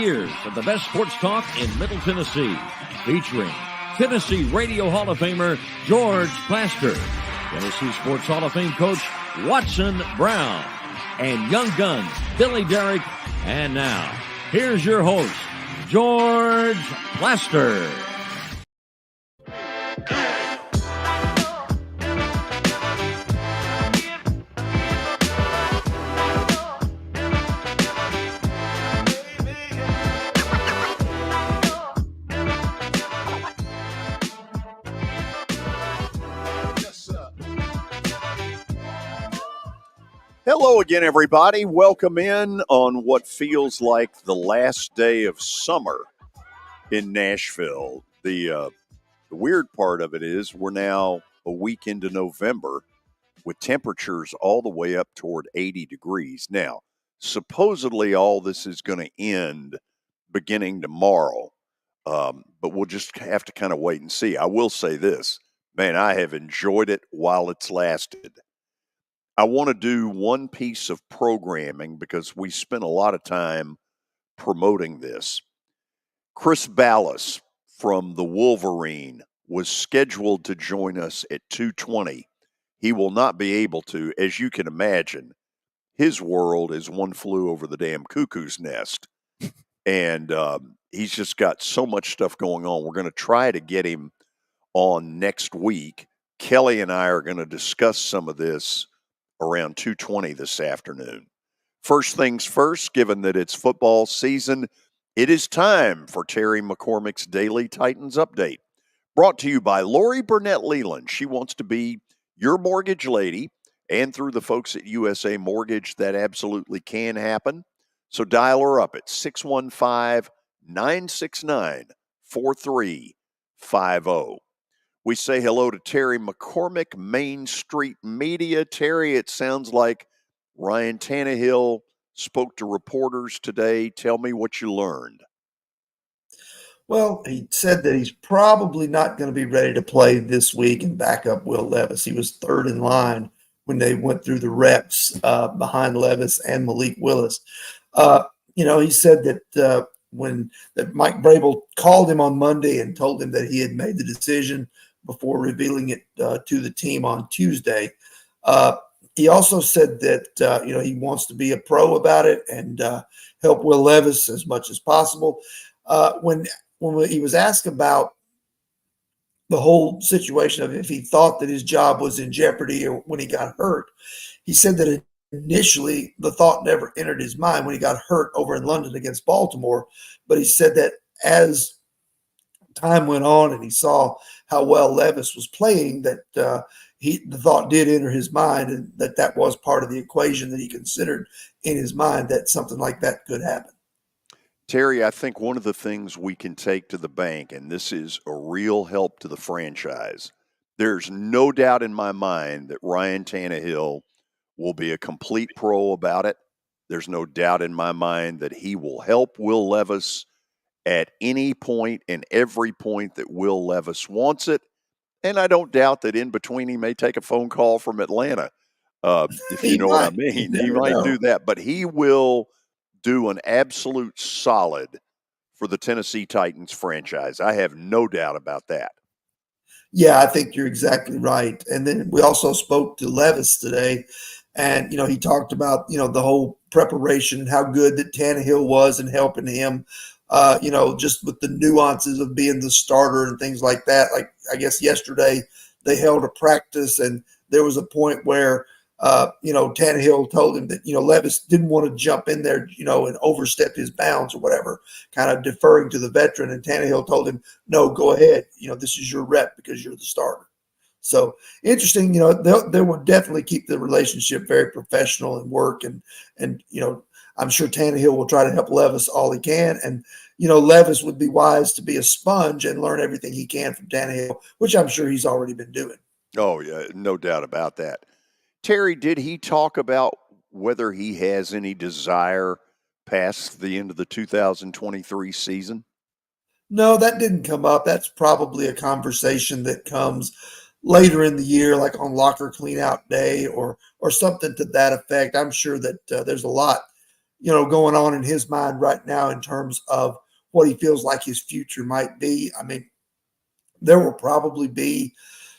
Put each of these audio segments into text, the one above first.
years of the best sports talk in Middle Tennessee, featuring Tennessee Radio Hall of Famer George Plaster, Tennessee Sports Hall of Fame coach Watson Brown, and Young Guns Billy Derrick. And now, here's your host, George Plaster. Hello again, everybody. Welcome in on what feels like the last day of summer in Nashville. The weird part of it is we're now a week into November with temperatures all the way up toward 80 degrees. Now, supposedly all this is going to end beginning tomorrow, but we'll just have to kind of wait and see. I will say this, man, I have enjoyed it while it's lasted. I want to do one piece of programming because we spent a lot of time promoting this. Chris Balas from the Wolverine was scheduled to join us at 2:20. He will not be able to, as you can imagine. His world is one flew over the damn cuckoo's nest. And he's just got so much stuff going on. We're going to try to get him on next week. Kelly and I are going to discuss some of this around 2:20 this afternoon. First things first, given that it's football season, it is time for Terry McCormick's Daily Titans Update. Brought to you by Lori Burnett Leland. She wants to be your mortgage lady, and through the folks at USA Mortgage, that absolutely can happen. So dial her up at 615-969-4350. We say hello to Terry McCormick, Main Street Media. Terry, it sounds like Ryan Tannehill spoke to reporters today. Tell me what you learned. Well, he said that he's probably not going to be ready to play this week and back up Will Levis. He was third in line when they went through the reps behind Levis and Malik Willis. He said that when Mike Vrabel called him on Monday and told him that he had made the decision before revealing it to the team on Tuesday. He also said that, he wants to be a pro about it and help Will Levis as much as possible. When he was asked about the whole situation of if he thought that his job was in jeopardy or when he got hurt, he said that initially the thought never entered his mind when he got hurt over in London against Baltimore. But he said that as time went on and he saw how well Levis was playing, that the thought did enter his mind, and that was part of the equation that he considered in his mind that something like that could happen. Terry, I think one of the things we can take to the bank, and this is a real help to the franchise, there's no doubt in my mind that Ryan Tannehill will be a complete pro about it. There's no doubt in my mind that he will help Will Levis at any point and every point that Will Levis wants it. And I don't doubt that in between he may take a phone call from Atlanta, if you know what I mean. He might do that, but he will do an absolute solid for the Tennessee Titans franchise. I have no doubt about that. Yeah, I think you're exactly right. And then we also spoke to Levis today, and, he talked about, the whole preparation and how good that Tannehill was in helping him. Just with the nuances of being the starter and things like that. Like, I guess yesterday they held a practice and there was a point where, Tannehill told him that, Levis didn't want to jump in there, and overstep his bounds or whatever, kind of deferring to the veteran. And Tannehill told him, no, go ahead. This is your rep because you're the starter. So interesting, they will definitely keep the relationship very professional and work. And I'm sure Tannehill will try to help Levis all he can. And, Levis would be wise to be a sponge and learn everything he can from Tannehill, which I'm sure he's already been doing. Oh, yeah, no doubt about that. Terry, did he talk about whether he has any desire past the end of the 2023 season? No, that didn't come up. That's probably a conversation that comes later in the year, like on locker clean out day or something to that effect. I'm sure that there's a lot going on in his mind right now in terms of what he feels like his future might be. I mean, there will probably be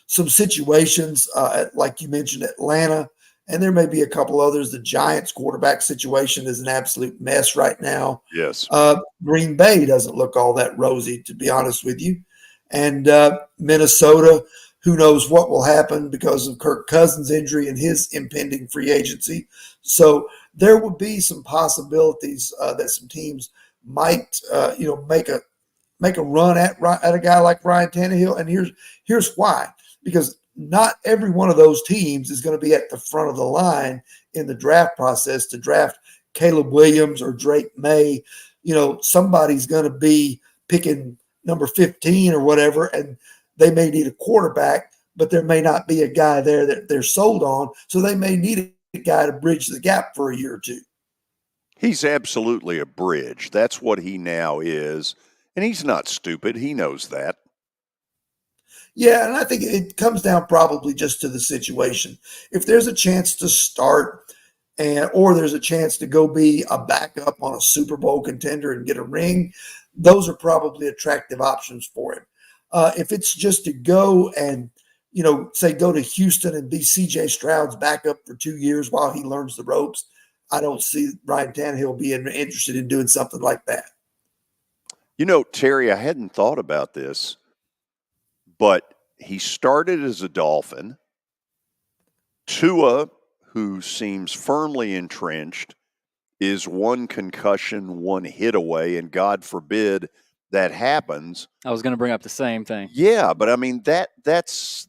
some situations, like you mentioned, Atlanta, and there may be a couple others. The Giants quarterback situation is an absolute mess right now. Yes. Green Bay doesn't look all that rosy, to be honest with you. And Minnesota, who knows what will happen because of Kirk Cousins' injury and his impending free agency. So there would be some possibilities that some teams might, make a run at a guy like Ryan Tannehill. And here's why. Because not every one of those teams is going to be at the front of the line in the draft process to draft Caleb Williams or Drake May. Somebody's going to be picking number 15 or whatever, and they may need a quarterback, but there may not be a guy there that they're sold on. So they may need a guy to bridge the gap for a year or two. He's absolutely a bridge. That's what he now is. And he's not stupid. He knows that. Yeah, and I think it comes down probably just to the situation. If there's a chance to start or there's a chance to go be a backup on a Super Bowl contender and get a ring, those are probably attractive options for him. If it's just to go and, say go to Houston and be C.J. Stroud's backup for 2 years while he learns the ropes, I don't see Ryan Tannehill being interested in doing something like that. Terry, I hadn't thought about this, but he started as a Dolphin. Tua, who seems firmly entrenched, is one concussion, one hit away, and God forbid that happens. I was going to bring up the same thing. Yeah, but I mean that's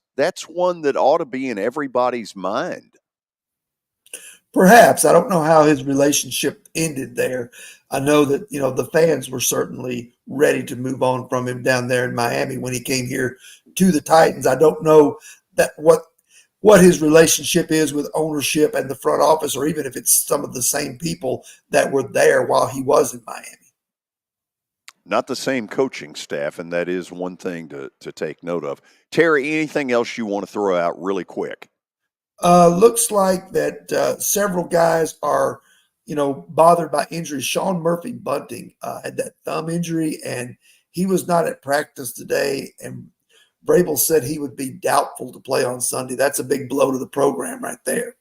one that ought to be in everybody's mind. Perhaps. I don't know how his relationship ended there. I know that, the fans were certainly ready to move on from him down there in Miami when he came here to the Titans. I don't know that what his relationship is with ownership and the front office, or even if it's some of the same people that were there while he was in Miami. Not the same coaching staff, and that is one thing to take note of. Terry, anything else you want to throw out really quick? Looks like that several guys are, bothered by injuries. Sean Murphy-Bunting had that thumb injury, and he was not at practice today. And Vrabel said he would be doubtful to play on Sunday. That's a big blow to the program right there,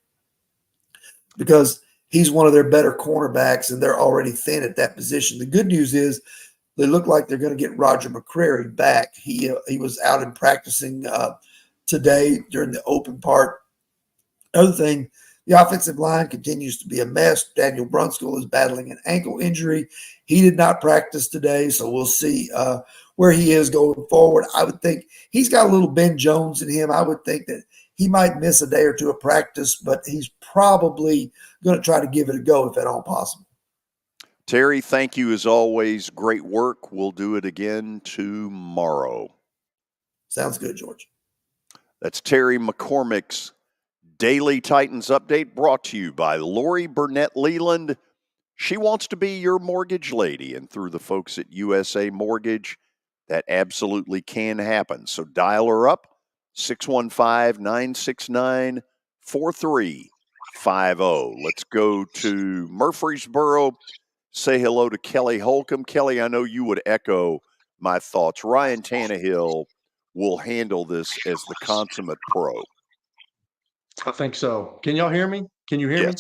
because he's one of their better cornerbacks, and they're already thin at that position. The good news is they look like they're going to get Roger McCreary back. He was out and practicing today during the open part. Other thing, the offensive line continues to be a mess. Daniel Brunskill is battling an ankle injury. He did not practice today, so we'll see where he is going forward. I would think he's got a little Ben Jones in him. I would think that he might miss a day or two of practice, but he's probably going to try to give it a go if at all possible. Terry, thank you as always. Great work. We'll do it again tomorrow. Sounds good, George. That's Terry McCormick's Daily Titans Update, brought to you by Lori Burnett Leland. She wants to be your mortgage lady, and through the folks at USA Mortgage, that absolutely can happen. So dial her up, 615-969-4350. Let's go to Murfreesboro. Say hello to Kelly Holcomb. Kelly, I know you would echo my thoughts. Ryan Tannehill will handle this as the consummate pro. I think so. Can y'all hear me? Can you hear me?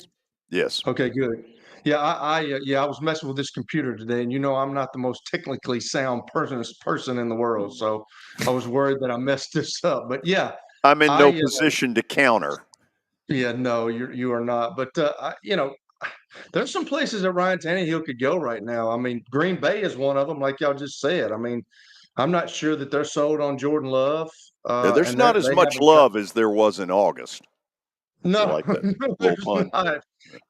Yes. Okay, good. Yeah, I was messing with this computer today, and I'm not the most technically sound person in the world, so I was worried that I messed this up. But yeah, I'm in no position to counter. Yeah, no, you are not. But there's some places that Ryan Tannehill could go right now. I mean, Green Bay is one of them, like y'all just said. I mean, I'm not sure that they're sold on Jordan Love. There's not as much love as there was in August. No, like that no, there's not.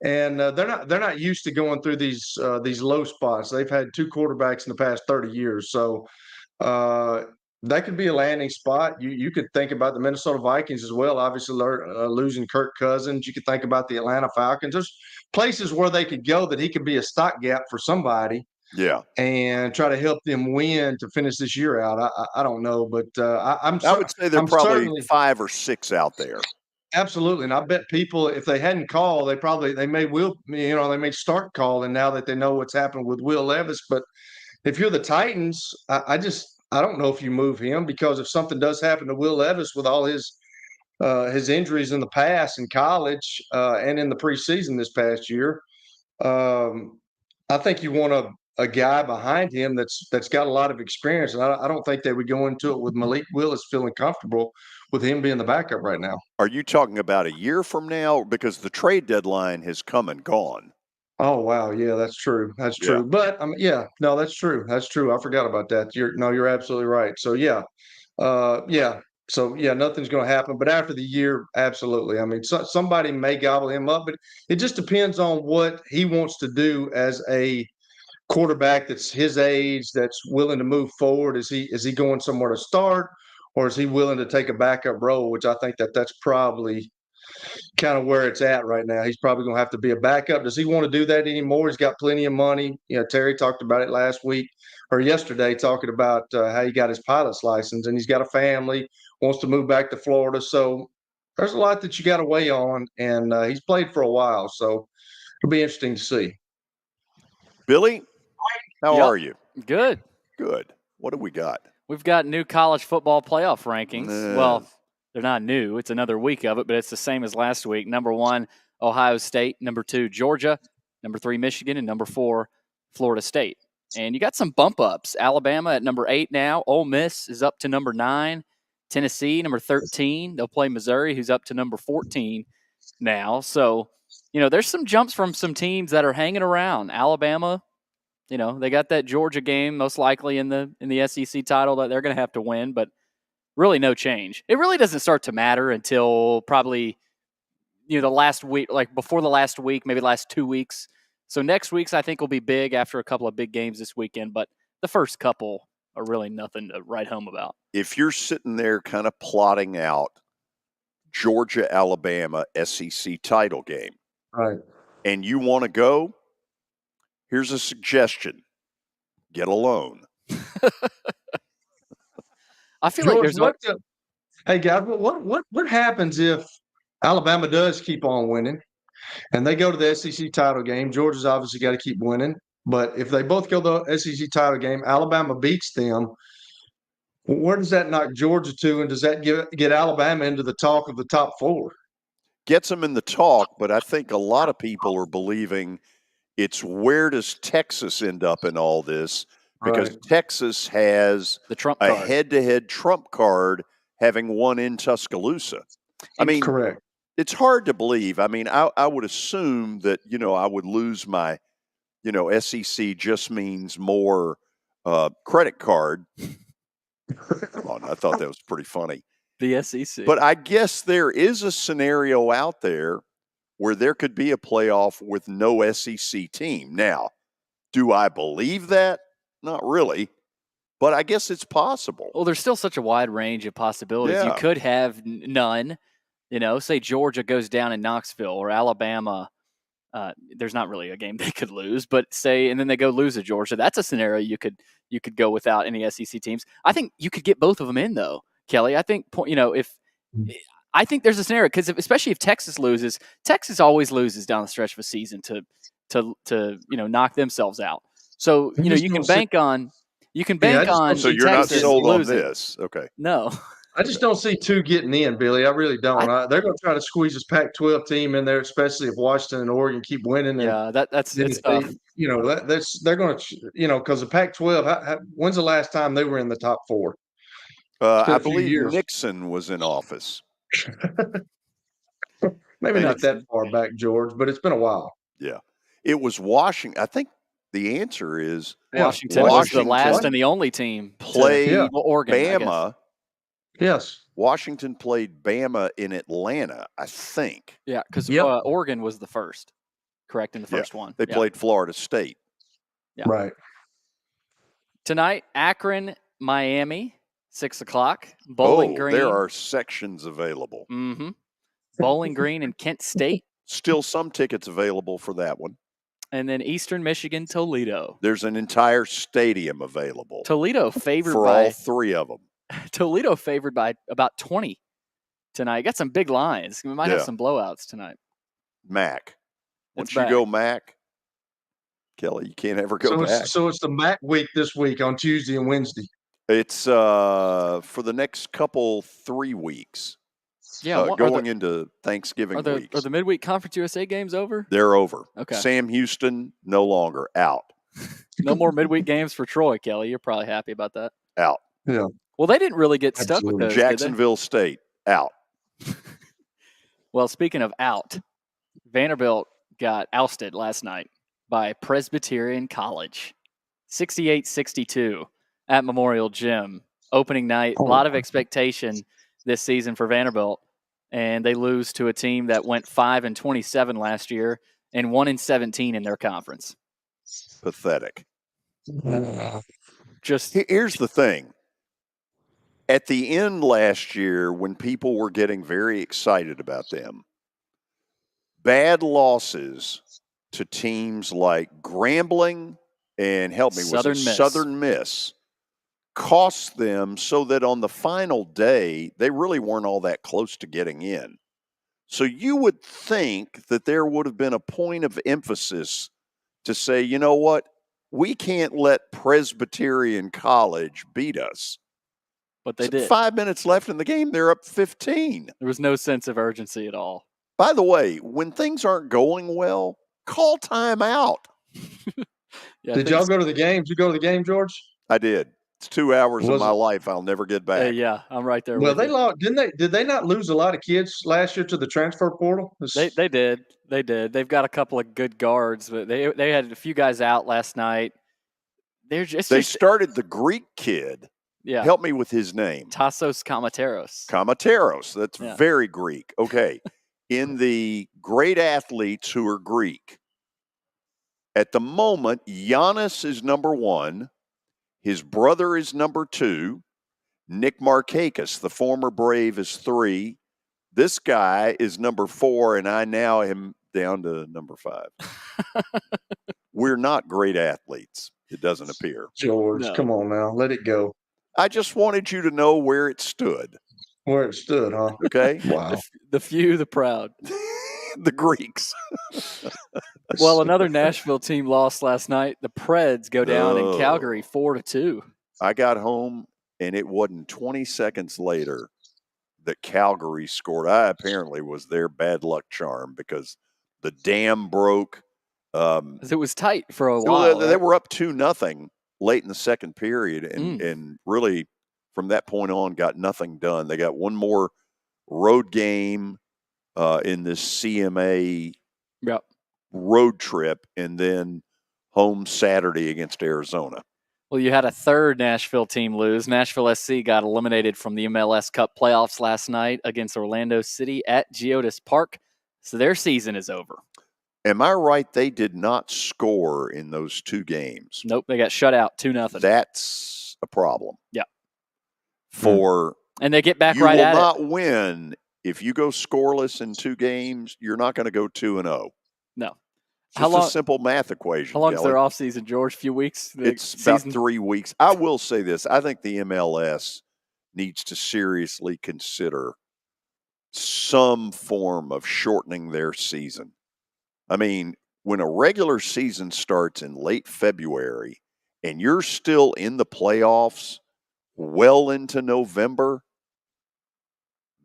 And they're not used to going through these low spots. They've had two quarterbacks in the past 30 years, so that could be a landing spot. You could think about the Minnesota Vikings as well. Obviously, losing Kirk Cousins. You could think about the Atlanta Falcons. There's places where they could go that he could be a stopgap for somebody. Yeah, and try to help them win to finish this year out. I don't know, but I would say there are probably 5 or 6 out there. Absolutely. And I bet people, if they hadn't called, they may start calling now that they know what's happened with Will Levis. But if you're the Titans, I don't know if you move him, because if something does happen to Will Levis with all his injuries in the past in college and in the preseason this past year, I think you want a guy behind him that's got a lot of experience. And I don't think they would go into it with Malik Willis feeling comfortable with him being the backup right now. Are you talking about a year from now? Because the trade deadline has come and gone. Oh wow, yeah, that's true. That's Yeah. true. But yeah, no, that's true. That's true. I forgot about that. You're absolutely right. So yeah, yeah. So yeah, nothing's going to happen. But after the year, absolutely. I mean, somebody may gobble him up, but it just depends on what he wants to do as a quarterback that's his age, that's willing to move forward. Is he going somewhere to start, or is he willing to take a backup role? Which I think that's probably kind of where it's at right now. He's probably going to have to be a backup. Does he want to do that anymore? He's got plenty of money. Terry talked about it last week or yesterday, talking about how he got his pilot's license, and he's got a family, wants to move back to Florida. So there's a lot that you got to weigh on, and he's played for a while, so it'll be interesting to see. Billy, how are you? Good. Good. What do we got? We've got new college football playoff rankings. Well, they're not new. It's another week of it, but it's the same as last week. Number 1, Ohio State. Number 2, Georgia. Number 3, Michigan. And number 4, Florida State. And you got some bump ups. Alabama at number 8 now. Ole Miss is up to number 9. Tennessee, number 13. They'll play Missouri, who's up to number 14 now. So, there's some jumps from some teams that are hanging around. Alabama, they got that Georgia game most likely in the SEC title that they're going to have to win, but really no change. It really doesn't start to matter until probably the last week, like before the last week, maybe the last 2 weeks. So next week's I think will be big after a couple of big games this weekend, but the first couple are really nothing to write home about. If you're sitting there kind of plotting out Georgia, Alabama SEC title game, right, and you want to go, here's a suggestion. Get a loan. I feel George, like there's hey guys, what happens if Alabama does keep on winning and they go to the SEC title game? Georgia's obviously got to keep winning, but if they both go to the SEC title game, Alabama beats them. Where does that knock Georgia to, and does that get Alabama into the talk of the top 4? Gets them in the talk, but I think a lot of people are believing it's where does Texas end up in all this, because Right. Texas has the Trump a card. head-to-head trump card, having won in Tuscaloosa. I mean, Correct. it's hard to believe. I mean, I would assume that, I would lose my, SEC just means more credit card. Come on, I thought that was pretty funny. The SEC. But I guess there is a scenario out there where there could be a playoff with no SEC team. Now, do I believe that? Not really. But I guess it's possible. Well, there's still such a wide range of possibilities. Yeah. You could have none. Say Georgia goes down in Knoxville, or Alabama. There's not really a game they could lose, but and then they go lose to Georgia. That's a scenario you could go without any SEC teams. I think you could get both of them in, though, Kelly. I think I think there's a scenario, because especially if Texas loses, Texas always loses down the stretch of a season to knock themselves out. So you can bank on. You can bank on. So you're Texas not sold losing. on this, okay? No. I just don't see 2 getting in, Billy. I really don't. They're going to try to squeeze this Pac-12 team in there, especially if Washington and Oregon keep winning. Yeah, that's tough. They're going to, because the Pac-12. When's the last time they were in the top 4? I believe Nixon was in office. Maybe not that far back, George, but it's been a while. Yeah, it was Washington. I think the answer is Washington was the last and the only team played Oregon, Bama. Yes. Washington played Bama in Atlanta, I think. Yeah, because Oregon was the first, correct, in the first one. They played Florida State. Yeah. Right. Tonight, Akron, Miami, 6 o'clock. Bowling Green. There are sections available. Mm-hmm. Bowling Green and Kent State. Still some tickets available for that one. And then Eastern Michigan, Toledo. There's an entire stadium available. Toledo favored for by all 3 of them. Toledo favored by about 20 tonight. Got some big lines. We might have some blowouts tonight. Mac. Once you go Mac, Kelly, you can't ever go back. So it's the Mac week this week on Tuesday and Wednesday. It's for the next 3 weeks. Yeah, going into Thanksgiving weeks. Are the midweek Conference USA games over? They're over. Okay. Sam Houston, no longer. Out. No more midweek games for Troy, Kelly. You're probably happy about that. Out. Yeah. Well, they didn't really get stuck with those, Jacksonville State, out. Well, speaking of out, Vanderbilt got ousted last night by Presbyterian College, 68-62 at Memorial Gym. Opening night, a lot of expectation this season for Vanderbilt, and they lose to a team that went 5-27 last year and 1-17 in their conference. Pathetic. Just here's the thing. At the end last year, when people were getting very excited about them, bad losses to teams like Grambling and Southern Miss cost them so that on the final day, they really weren't all that close to getting in. So you would think that there would have been a point of emphasis to say, you know what, we can't let Presbyterian College beat us. But they did. 5 minutes left in the game, they're up 15. There was no sense of urgency at all. By the way, when things aren't going well, call timeout. Did y'all go to the game? Did you go to the game, George? I did. It's 2 hours of my life I'll never get back. Yeah, I'm right there. Well, they lost, didn't they? Did they not lose a lot of kids last year to the transfer portal? They did. They did. They've got a couple of good guards, but they had a few guys out last night. They started the Greek kid. Yeah. Help me with his name. Tassos Kamateros. That's very Greek. Okay. In the great athletes who are Greek, at the moment, Giannis is number 1. His brother is number 2. Nick Markakis, the former Brave, is 3. This guy is number 4, and I now am down to number 5. We're not great athletes, it doesn't appear. George, come on now. Let it go. I just wanted you to know where it stood. Where it stood, huh? Okay. Wow. The few, the proud. The Greeks. Well, another Nashville team lost last night. The Preds go down in Calgary 4-2. I got home, and it wasn't 20 seconds later that Calgary scored. I apparently was their bad luck charm because the dam broke. It was tight for a while. They were up 2-0 late in the second period, and really from that point on got nothing done. They got one more road game in this CMA road trip, and then home Saturday against Arizona. Well, you had a third Nashville team lose. Nashville SC got eliminated from the MLS Cup playoffs last night against Orlando City at Geodis Park, so their season is over. Am I right? They did not score in those 2 games. Nope, they got shut out 2-0. That's a problem. Yeah. And they get back right at it. You will not win if you go scoreless in 2 games. You're not going to go 2-0. No. It's just a simple math equation. How long is their off season, George? A few weeks? It's about 3 weeks. I will say this. I think the MLS needs to seriously consider some form of shortening their season. I mean, when a regular season starts in late February and you're still in the playoffs well into November,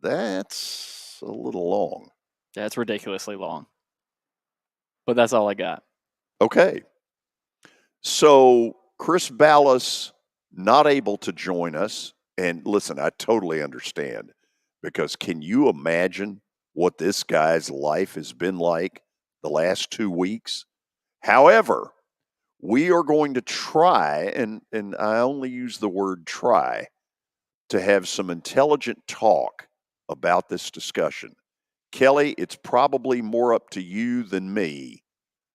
that's a little long. That's ridiculously long. But that's all I got. Okay. So Chris Balas not able to join us. And listen, I totally understand, because can you imagine what this guy's life has been like the last 2 weeks? However, we are going to try, and I only use the word try, to have some intelligent talk about this discussion. Kelly, it's probably more up to you than me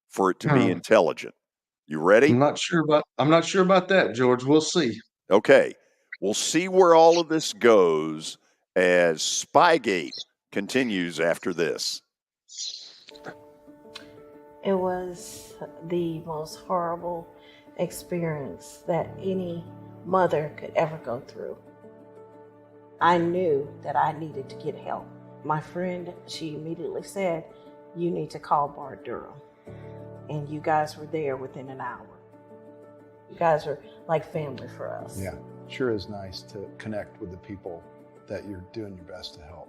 for it to be intelligent. You ready? I'm not sure about that, George. We'll see. Okay. We'll see where all of this goes as Spygate continues after this. It was the most horrible experience that any mother could ever go through. I knew that I needed to get help. My friend, she immediately said, you need to call Bart Durham. And you guys were there within an hour. You guys are like family for us. Yeah, sure is nice to connect with the people that you're doing your best to help.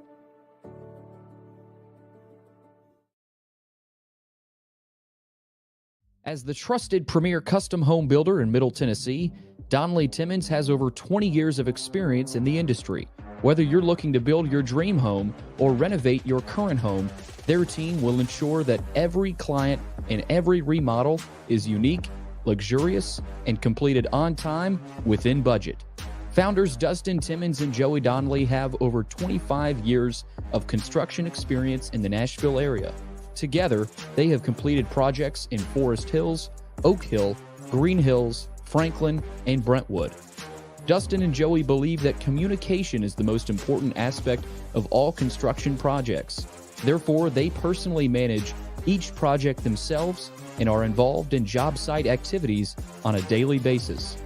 As the trusted premier custom home builder in Middle Tennessee, Donnelly Timmons has over 20 years of experience in the industry. Whether you're looking to build your dream home or renovate your current home, their team will ensure that every client and every remodel is unique, luxurious, and completed on time within budget. Founders Dustin Timmons and Joey Donnelly have over 25 years of construction experience in the Nashville area. Together, they have completed projects in Forest Hills, Oak Hill, Green Hills, Franklin, and Brentwood. Dustin and Joey believe that communication is the most important aspect of all construction projects. Therefore, they personally manage each project themselves and are involved in job site activities on a daily basis.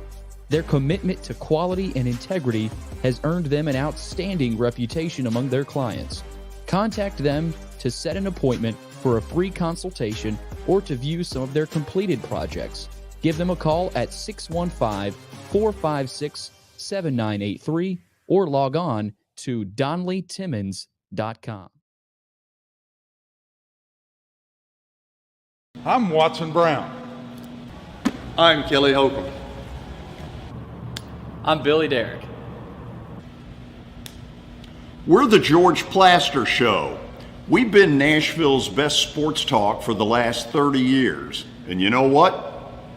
Their commitment to quality and integrity has earned them an outstanding reputation among their clients. Contact them to set an appointment for a free consultation or to view some of their completed projects. Give them a call at 615-456-7983 or log on to DonnellyTimmons.com. I'm Watson Brown. I'm Kelly Holcomb. I'm Billy Derrick. We're the George Plaster Show. We've been Nashville's best sports talk for the last 30 years. And you know what?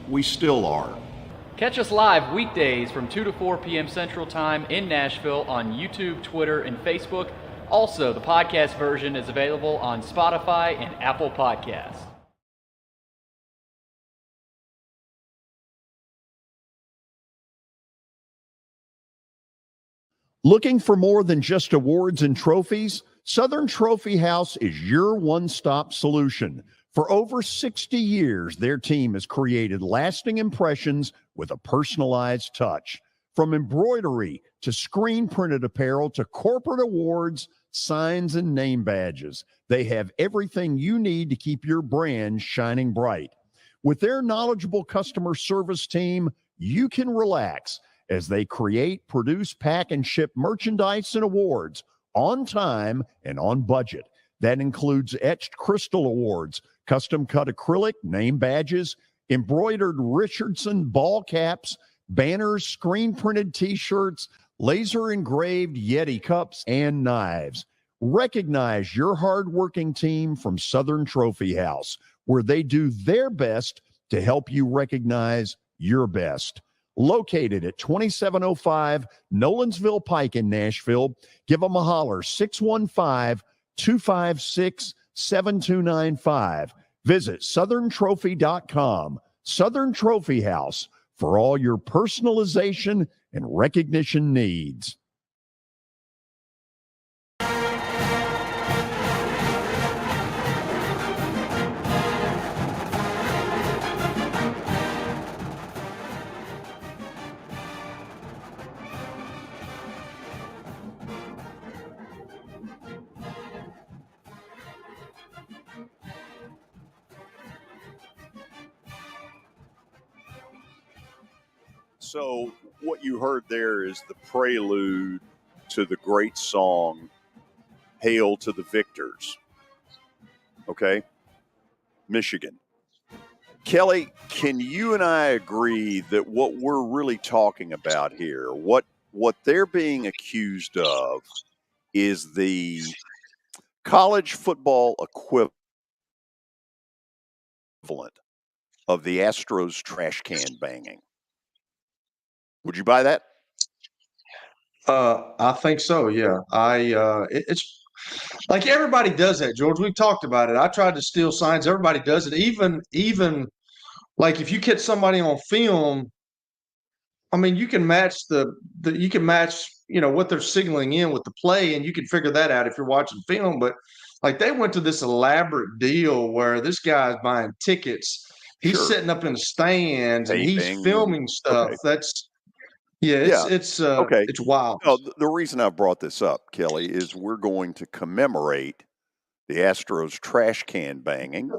We still are. Catch us live weekdays from 2 to 4 p.m. Central Time in Nashville on YouTube, Twitter, and Facebook. Also, the podcast version is available on Spotify and Apple Podcasts. Looking for more than just awards and trophies? Southern Trophy House is your one-stop solution. For over 60 years, their team has created lasting impressions with a personalized touch. From embroidery to screen-printed apparel to corporate awards, signs, and name badges, they have everything you need to keep your brand shining bright. With their knowledgeable customer service team, you can relax as they create, produce, pack, and ship merchandise and awards on time and on budget. That includes etched crystal awards, custom-cut acrylic, name badges, embroidered Richardson ball caps, banners, screen-printed T-shirts, laser-engraved Yeti cups, and knives. Recognize your hard-working team from Southern Trophy House, where they do their best to help you recognize your best. Located at 2705 Nolensville Pike in Nashville, give them a holler, 615-256-7295. Visit southerntrophy.com. Southern Trophy House, for all your personalization and recognition needs. So what you heard there is the prelude to the great song, Hail to the Victors. Okay? Michigan. Kelly, can you and I agree that what we're really talking about here, what they're being accused of is the college football equivalent of the Astros trash can banging? Would you buy that? I think so. Yeah. It's like everybody does that, George. We've talked about it. I tried to steal signs. Everybody does it. Even like if you catch somebody on film, I mean, you can match you can match, what they're signaling in with the play, and you can figure that out if you're watching film. But like they went to this elaborate deal where this guy's buying tickets. He's Sure. sitting up in the stands and he's Taping. filming stuff. Okay. Yeah, Yeah. Okay. it's wild. No, the reason I brought this up, Kelly, is we're going to commemorate the Astros trash can banging.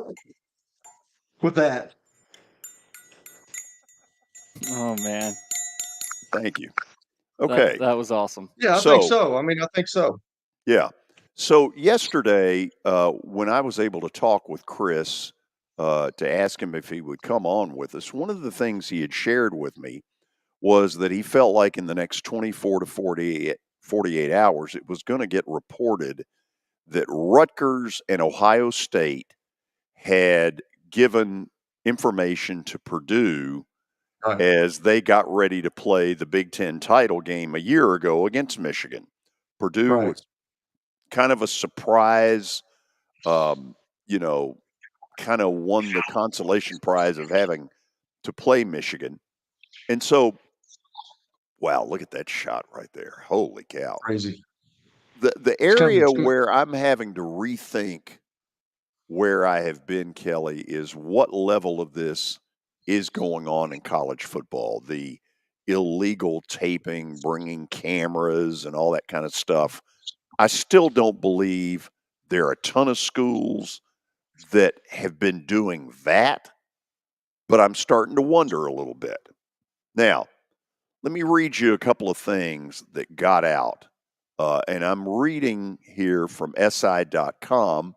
With that, Oh man, Thank you. Okay. that was awesome. yeah, I think So, so. I mean, I think so. yeah. So yesterday, when I was able to talk with Chris to ask him if he would come on with us, one of the things he had shared with me was that he felt like in the next 24 to 48 hours, it was going to get reported that Rutgers and Ohio State had given information to Purdue Right. as they got ready to play the Big Ten title game a year ago against Michigan. Purdue Right. was kind of a surprise, you know, kind of won the consolation prize of having to play Michigan. And so, wow, look at that shot right there. Holy cow. Crazy. The It's kind area of where I'm having to rethink where I have been, Kelly, is what level of this is going on in college football. The illegal taping, bringing cameras, and all that kind of stuff. I still don't believe there are a ton of schools that have been doing that, but I'm starting to wonder a little bit. Now, let me read you a couple of things that got out. And I'm reading here from SI.com.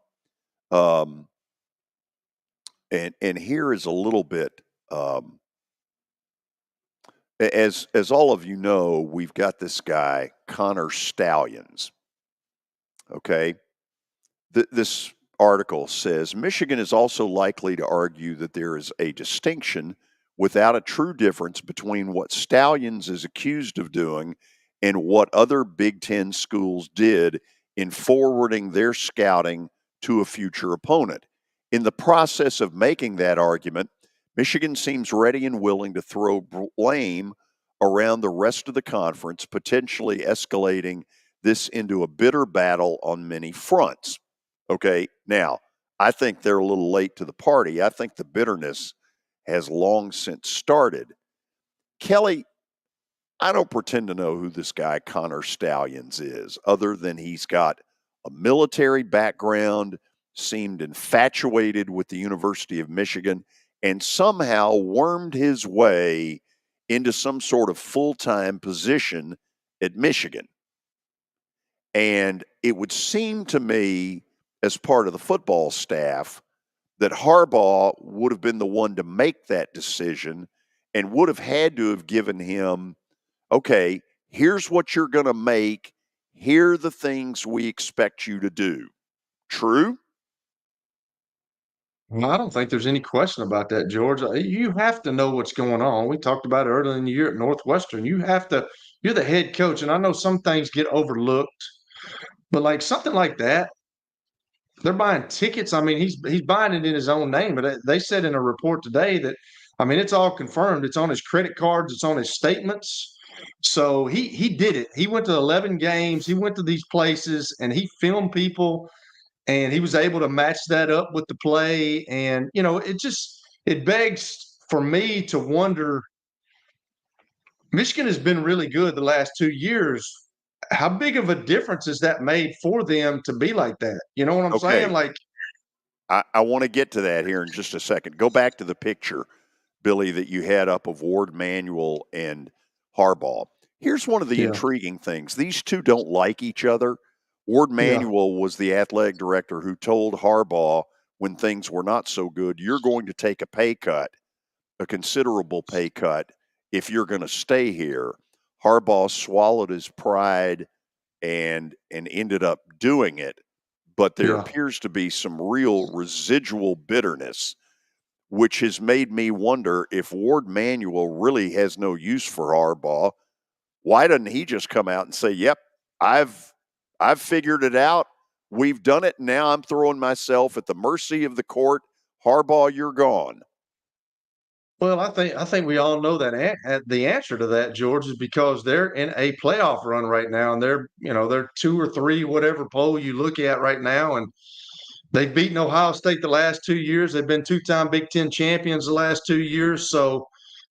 And here is a little bit, as all of you know, we've got this guy, Connor Stallions. Okay. This article says Michigan is also likely to argue that there is a distinction without a true difference between what Stallions is accused of doing and what other Big Ten schools did in forwarding their scouting to a future opponent. In the process of making that argument, Michigan seems ready and willing to throw blame around the rest of the conference, potentially escalating this into a bitter battle on many fronts. Okay, now, I think they're a little late to the party. I think the bitterness has long since started. Kelly, I don't pretend to know who this guy Connor Stallions is, other than he's got a military background, seemed infatuated with the University of Michigan, and somehow wormed his way into some sort of full-time position at Michigan. And it would seem to me, as part of the football staff, that Harbaugh would have been the one to make that decision and would have had to have given him, okay, here's what you're going to make. Here are the things we expect you to do. True? Well, I don't think there's any question about that, George. You have to know what's going on. We talked about it earlier in the year at Northwestern. You're the head coach, and I know some things get overlooked, but like something like that, they're buying tickets. I mean, he's buying it in his own name, but they said in a report today that, I mean, it's all confirmed. It's on his credit cards. It's on his statements. So he did it. He went to 11 games. He went to these places and he filmed people, and he was able to match that up with the play. And it begs for me to wonder. Michigan has been really good the last 2 years. How big of a difference has that made for them to be like that? You know what I'm Okay. saying? Like, I want to get to that here in just a second. Go back to the picture, Billy, that you had up of Ward Manuel and Harbaugh. Here's one of the Yeah. intriguing things. These two don't like each other. Ward Manuel was the athletic director who told Harbaugh when things were not so good, you're going to take a pay cut, a considerable pay cut, if you're going to stay here. Harbaugh swallowed his pride and ended up doing it. But there appears to be some real residual bitterness, which has made me wonder if Ward Manuel really has no use for Harbaugh. Why doesn't he just come out and say, "Yep, I've figured it out. We've done it. Now I'm throwing myself at the mercy of the court. Harbaugh, you're gone." Well, I think we all know that the answer to that, George, is because they're in a playoff run right now, and they're 2 or 3, whatever poll you look at right now, and they've beaten Ohio State the last 2 years. They've been 2-time Big Ten champions the last 2 years. So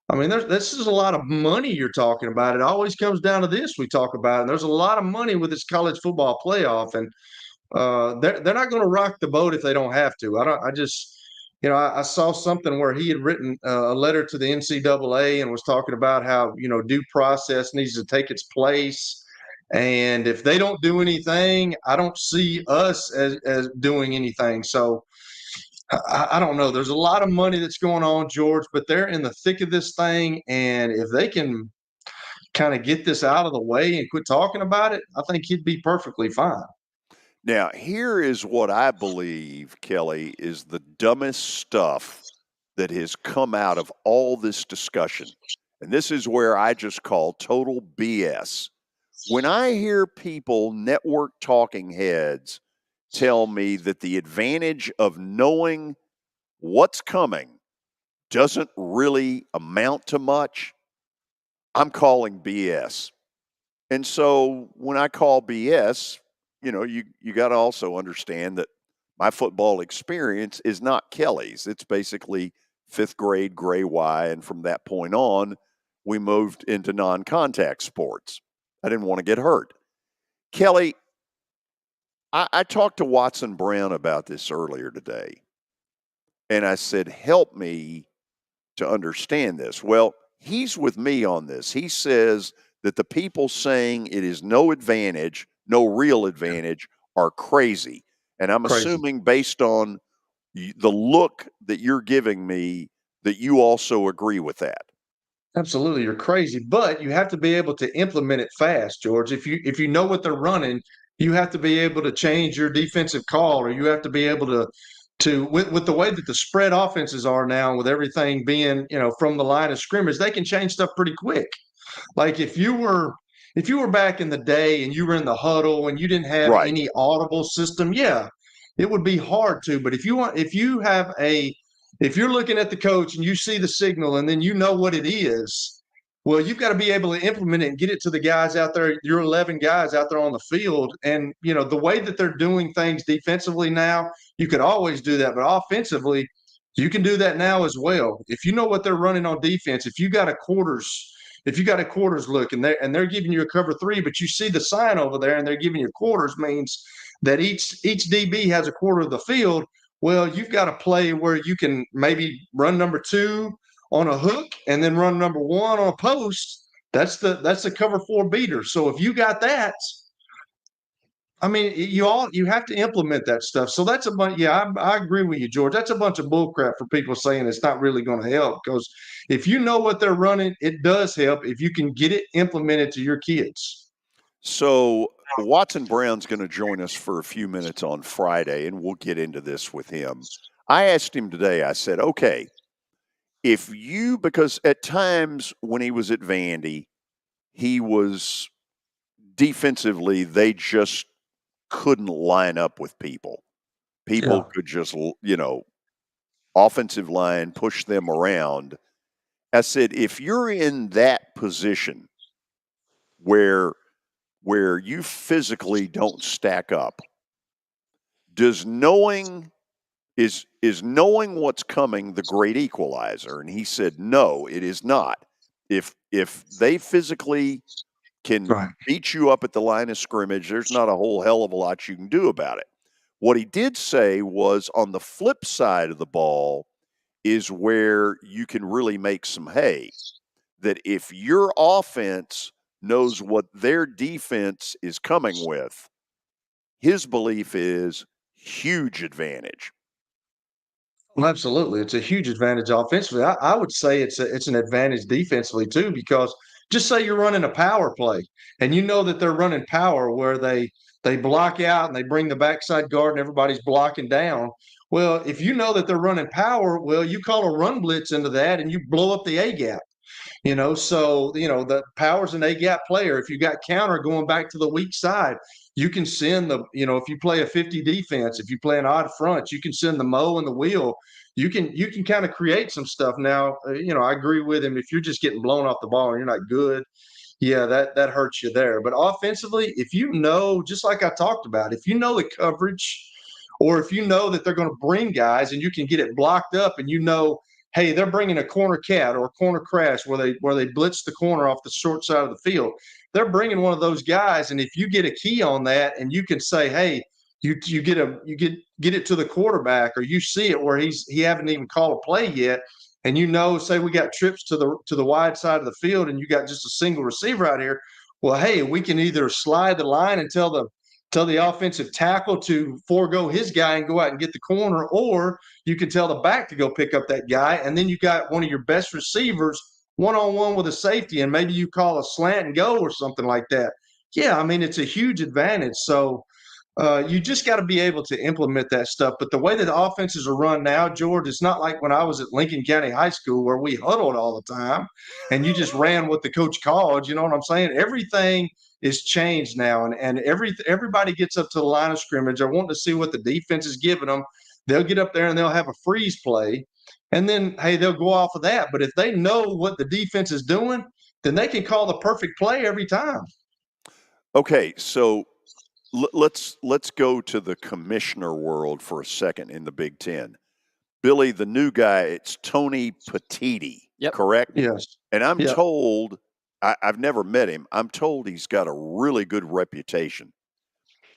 I mean, this is a lot of money you're talking about. It always comes down to this we talk about. And there's a lot of money with this college football playoff, and they're not going to rock the boat if they don't have to. I just, I saw something where he had written a letter to the NCAA and was talking about how due process needs to take its place. And if they don't do anything, I don't see us as doing anything. So I don't know. There's a lot of money that's going on, George, but they're in the thick of this thing. And if they can kind of get this out of the way and quit talking about it, I think he'd be perfectly fine. Now, here is what I believe, Kelly, is the dumbest stuff that has come out of all this discussion. And this is where I just call total BS. When I hear people, network talking heads, tell me that the advantage of knowing what's coming doesn't really amount to much, I'm calling BS. And so when I call BS, you got to also understand that my football experience is not Kelly's. It's basically fifth grade Gray Y. And from that point on, we moved into non-contact sports. I didn't want to get hurt. Kelly, I talked to Watson Brown about this earlier today. And I said, help me to understand this. Well, he's with me on this. He says that the people saying it is no advantage, no real advantage, are crazy. And I'm assuming based on the look that you're giving me that you also agree with that. Absolutely, you're crazy, but you have to be able to implement it fast, George. If you know what they're running, you have to be able to change your defensive call, or you have to be able to with the way that the spread offenses are now, with everything being from the line of scrimmage, they can change stuff pretty quick. Like if you were back in the day and you were in the huddle and you didn't have any audible system, yeah, it would be hard to. But if you're looking at the coach and you see the signal and then you know what it is, well, you've got to be able to implement it and get it to the guys out there, your 11 guys out there on the field. And, the way that they're doing things defensively now, you could always do that. But offensively, you can do that now as well. If you know what they're running on defense, if you got a quarters look and they're giving you a cover 3, but you see the sign over there and they're giving you quarters, means that each DB has a quarter of the field. Well, you've got a play where you can maybe run number 2 on a hook and then run number 1 on a post. That's the cover 4 beater. So if you got that, I mean, you have to implement that stuff. So that's a bunch. Yeah, I agree with you, George. That's a bunch of bullcrap for people saying it's not really going to help, because if you know what they're running, it does help if you can get it implemented to your kids. So Watson Brown's going to join us for a few minutes on Friday, and we'll get into this with him. I asked him today, I said, okay, because at times when he was at Vandy, he was defensively, they just couldn't line up with people. People could just, offensive line, push them around. I said, if you're in that position where you physically don't stack up, is knowing what's coming the great equalizer? And he said, no, it is not. If they physically can beat you up at the line of scrimmage, there's not a whole hell of a lot you can do about it. What he did say was, on the flip side of the ball is where you can really make some hay. That if your offense knows what their defense is coming with, his belief is huge advantage. Well, absolutely. It's a huge advantage offensively. I would say it's an advantage defensively too, because just say you're running a power play and you know that they're running power where they block out and they bring the backside guard and everybody's blocking down. Well, if you know that they're running power, well, you call a run blitz into that and you blow up the A gap. So the power's an A gap player. If you got counter going back to the weak side, you can send if you play a 50 defense, if you play an odd front, you can send the Mo and the wheel. You can kind of create some stuff. Now, I agree with him. If you're just getting blown off the ball and you're not good, yeah, that hurts you there. But offensively, if you know, just like I talked about, if you know the coverage, or if you know that they're going to bring guys and you can get it blocked up, and hey, they're bringing a corner cat or a corner crash where they blitz the corner off the short side of the field. They're bringing one of those guys, and if you get a key on that, and you can say, hey, you get it to the quarterback, or you see it where he haven't even called a play yet, and say we got trips to the wide side of the field, and you got just a single receiver out here. Well, hey, we can either slide the line and tell the offensive tackle to forego his guy and go out and get the corner, or you can tell the back to go pick up that guy, and then you got one of your best receivers one-on-one with a safety, and maybe you call a slant and go or something like that. Yeah, I mean, it's a huge advantage. So you just got to be able to implement that stuff. But the way that the offenses are run now, George, it's not like when I was at Lincoln County High School where we huddled all the time and you just ran what the coach called. You know what I'm saying? Everything is changed now, and everybody gets up to the line of scrimmage. They're wanting to see what the defense is giving them. They'll get up there and they'll have a freeze play, and then, hey, they'll go off of that. But if they know what the defense is doing, then they can call the perfect play every time. Okay, so let's go to the commissioner world for a second in the Big Ten. Billy, the new guy, it's Tony Petitti, correct? Yes. And I'm told, I've never met him, I'm told he's got a really good reputation.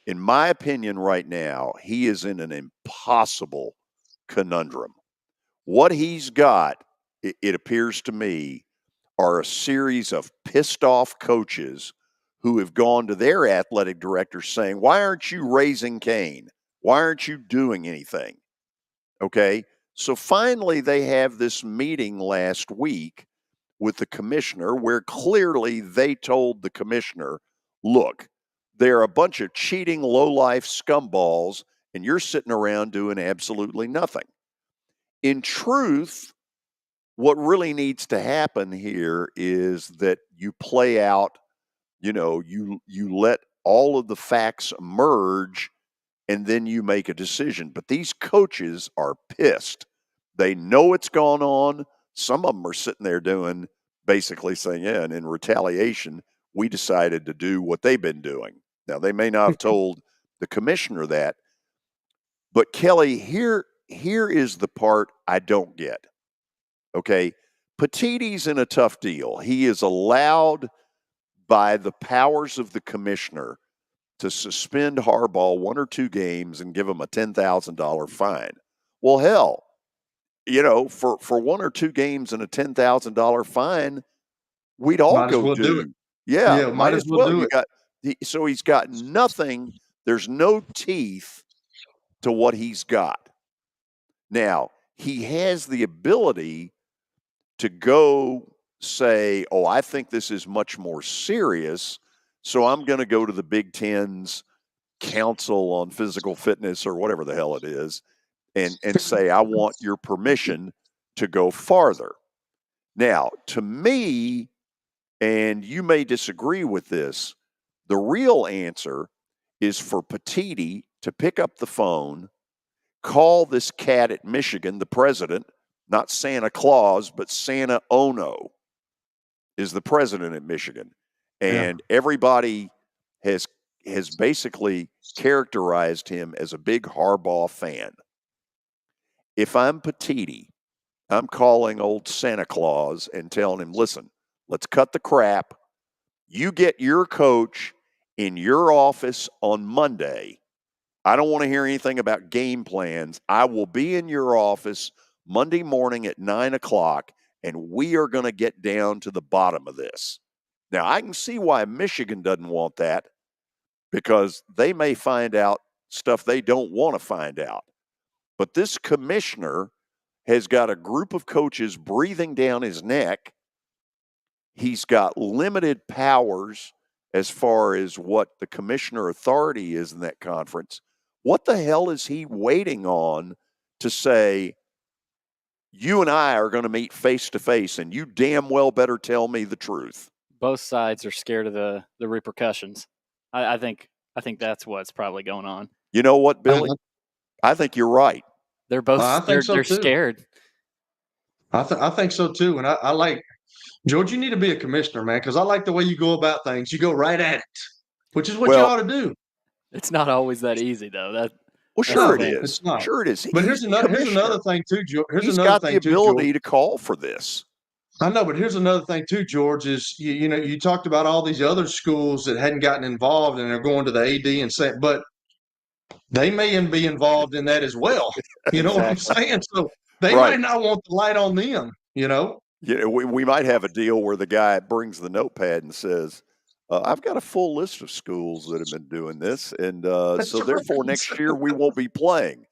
In my opinion right now, he is in an impossible conundrum. What he's got, it appears to me, are a series of pissed off coaches who have gone to their athletic directors saying, why aren't you raising Cain? Why aren't you doing anything? Okay. So finally they have this meeting last week with the commissioner where clearly they told the commissioner, look, they're a bunch of cheating, low-life scumballs, and you're sitting around doing absolutely nothing. In truth, what really needs to happen here is that you play out, you let all of the facts emerge and then you make a decision. But these coaches are pissed. They know it's gone on. Some of them are sitting there basically saying, yeah, and in retaliation, we decided to do what they've been doing. Now, they may not have told the commissioner that, but Kelly, here is the part I don't get. Okay, Petitti's in a tough deal. He is allowed by the powers of the commissioner to suspend Harbaugh 1 or 2 games and give him a $10,000 fine. Well, hell, for 1 or 2 games and a $10,000 fine, we'd all go do it. Yeah, might as well do it. So he's got nothing. There's no teeth to what he's got. Now, he has the ability to go say, oh, I think this is much more serious, so I'm going to go to the Big Ten's Council on Physical Fitness or whatever the hell it is and say, I want your permission to go farther. Now, to me, and you may disagree with this, the real answer is for Petitti to pick up the phone, call this cat at Michigan, the president, not Santa Claus, but Santa Ono is the president at Michigan. And everybody has basically characterized him as a big Harbaugh fan. If I'm Petitti, I'm calling old Santa Claus and telling him, listen, let's cut the crap. You get your coach in your office on Monday. I don't want to hear anything about game plans. I will be in your office Monday morning at 9:00, and we are going to get down to the bottom of this. Now, I can see why Michigan doesn't want that, because they may find out stuff they don't want to find out. But this commissioner has got a group of coaches breathing down his neck. He's got limited powers as far as what the commissioner authority is in that conference. What the hell is he waiting on to say, you and I are going to meet face to face, and you damn well better tell me the truth? Both sides are scared of the repercussions. I think that's what's probably going on. You know what, Billy? I think you're right. They're both they're scared. I think so too, and I like George. You need to be a commissioner, man, because I like the way you go about things. You go right at it, which is what you ought to do. It's not always that easy, though. Well, sure it It's is. not. Sure it is. But He's here's another thing too, George. He's got the ability to call for this. I know, but here's another thing too, George, is you know, you talked about all these other schools that hadn't gotten involved and they're going to the AD and saying, but they may be involved in that as well. You know what I'm saying? So they might not want the light on them, you know? Yeah, we might have a deal where the guy brings the notepad and says, I've got a full list of schools that have been doing this, and so therefore next year we won't be playing.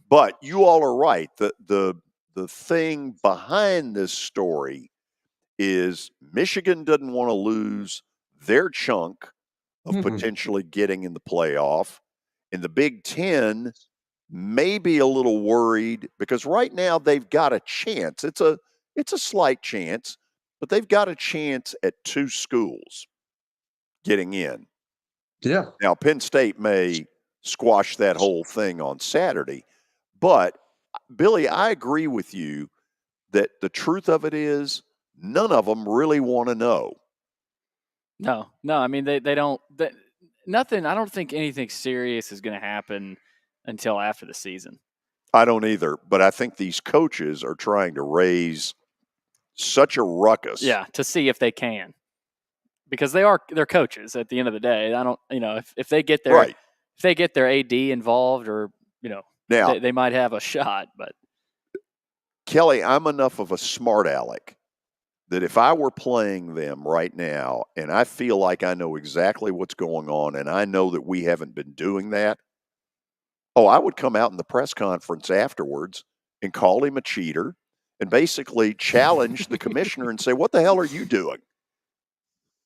But you all are right. The thing behind this story is Michigan doesn't want to lose their chunk of potentially getting in the playoff. And the Big Ten may be a little worried because right now they've got a chance. It's a slight chance, but they've got a chance at 2 schools getting in. Yeah. Now, Penn State may squash that whole thing on Saturday. But, Billy, I agree with you that the truth of it is none of them really want to know. No. I mean, they don't nothing. I don't think anything serious is going to happen until after the season. I don't either. But I think these coaches are trying to raise such a ruckus. Yeah, to see if they can. Because they're coaches at the end of the day. I don't, if they get their if they get their AD involved or, now, they might have a shot, but Kelly, I'm enough of a smart aleck that if I were playing them right now and I feel like I know exactly what's going on and I know that we haven't been doing that, I would come out in the press conference afterwards and call him a cheater and basically challenge the commissioner and say, what the hell are you doing?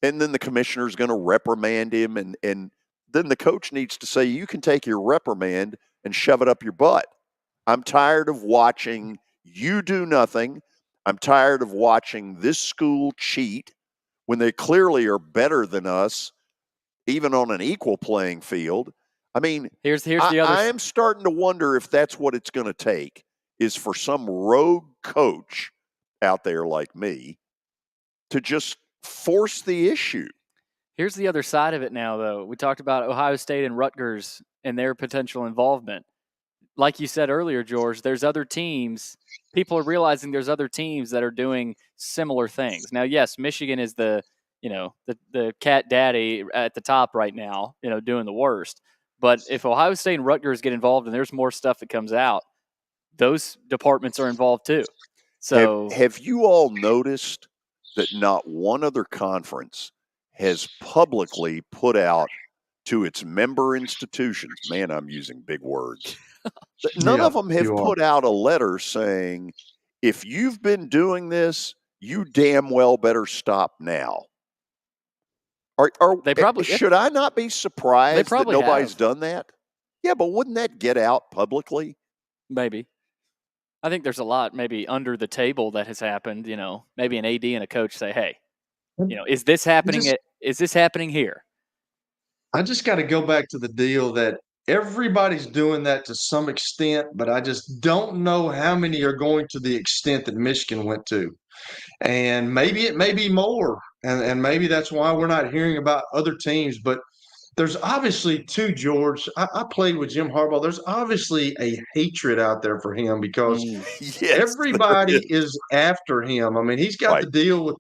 And then the commissioner's going to reprimand him and then the coach needs to say, you can take your reprimand and shove it up your butt. I'm tired of watching you do nothing. I'm tired of watching this school cheat when they clearly are better than us, even on an equal playing field. I mean, here's the other. I am starting to wonder if that's what it's going to take, is for some rogue coach out there like me to just force the issue. Here's the other side of it now, though. We talked about Ohio State and Rutgers and their potential involvement. Like you said earlier, George, there's other teams. People are realizing there's other teams that are doing similar things. Now, yes, Michigan is the cat daddy at the top right now, doing the worst. But if Ohio State and Rutgers get involved and there's more stuff that comes out, those departments are involved too. So have you all noticed that not one other conference has publicly put out to its member institutions, man, I'm using big words, none of them have put out a letter saying, if you've been doing this, you damn well better stop now. They probably should I not be surprised that nobody's done that? Yeah, but wouldn't that get out publicly? Maybe. I think there's a lot maybe under the table that has happened. Maybe an AD and a coach say, "Hey, is this happening? Is this happening here?" I just got to go back to the deal that everybody's doing that to some extent, but I just don't know how many are going to the extent that Michigan went to. And maybe it may be more, and maybe that's why we're not hearing about other teams. But there's obviously too, George. I played with Jim Harbaugh. There's obviously a hatred out there for him because everybody is after him. I mean, he's got to deal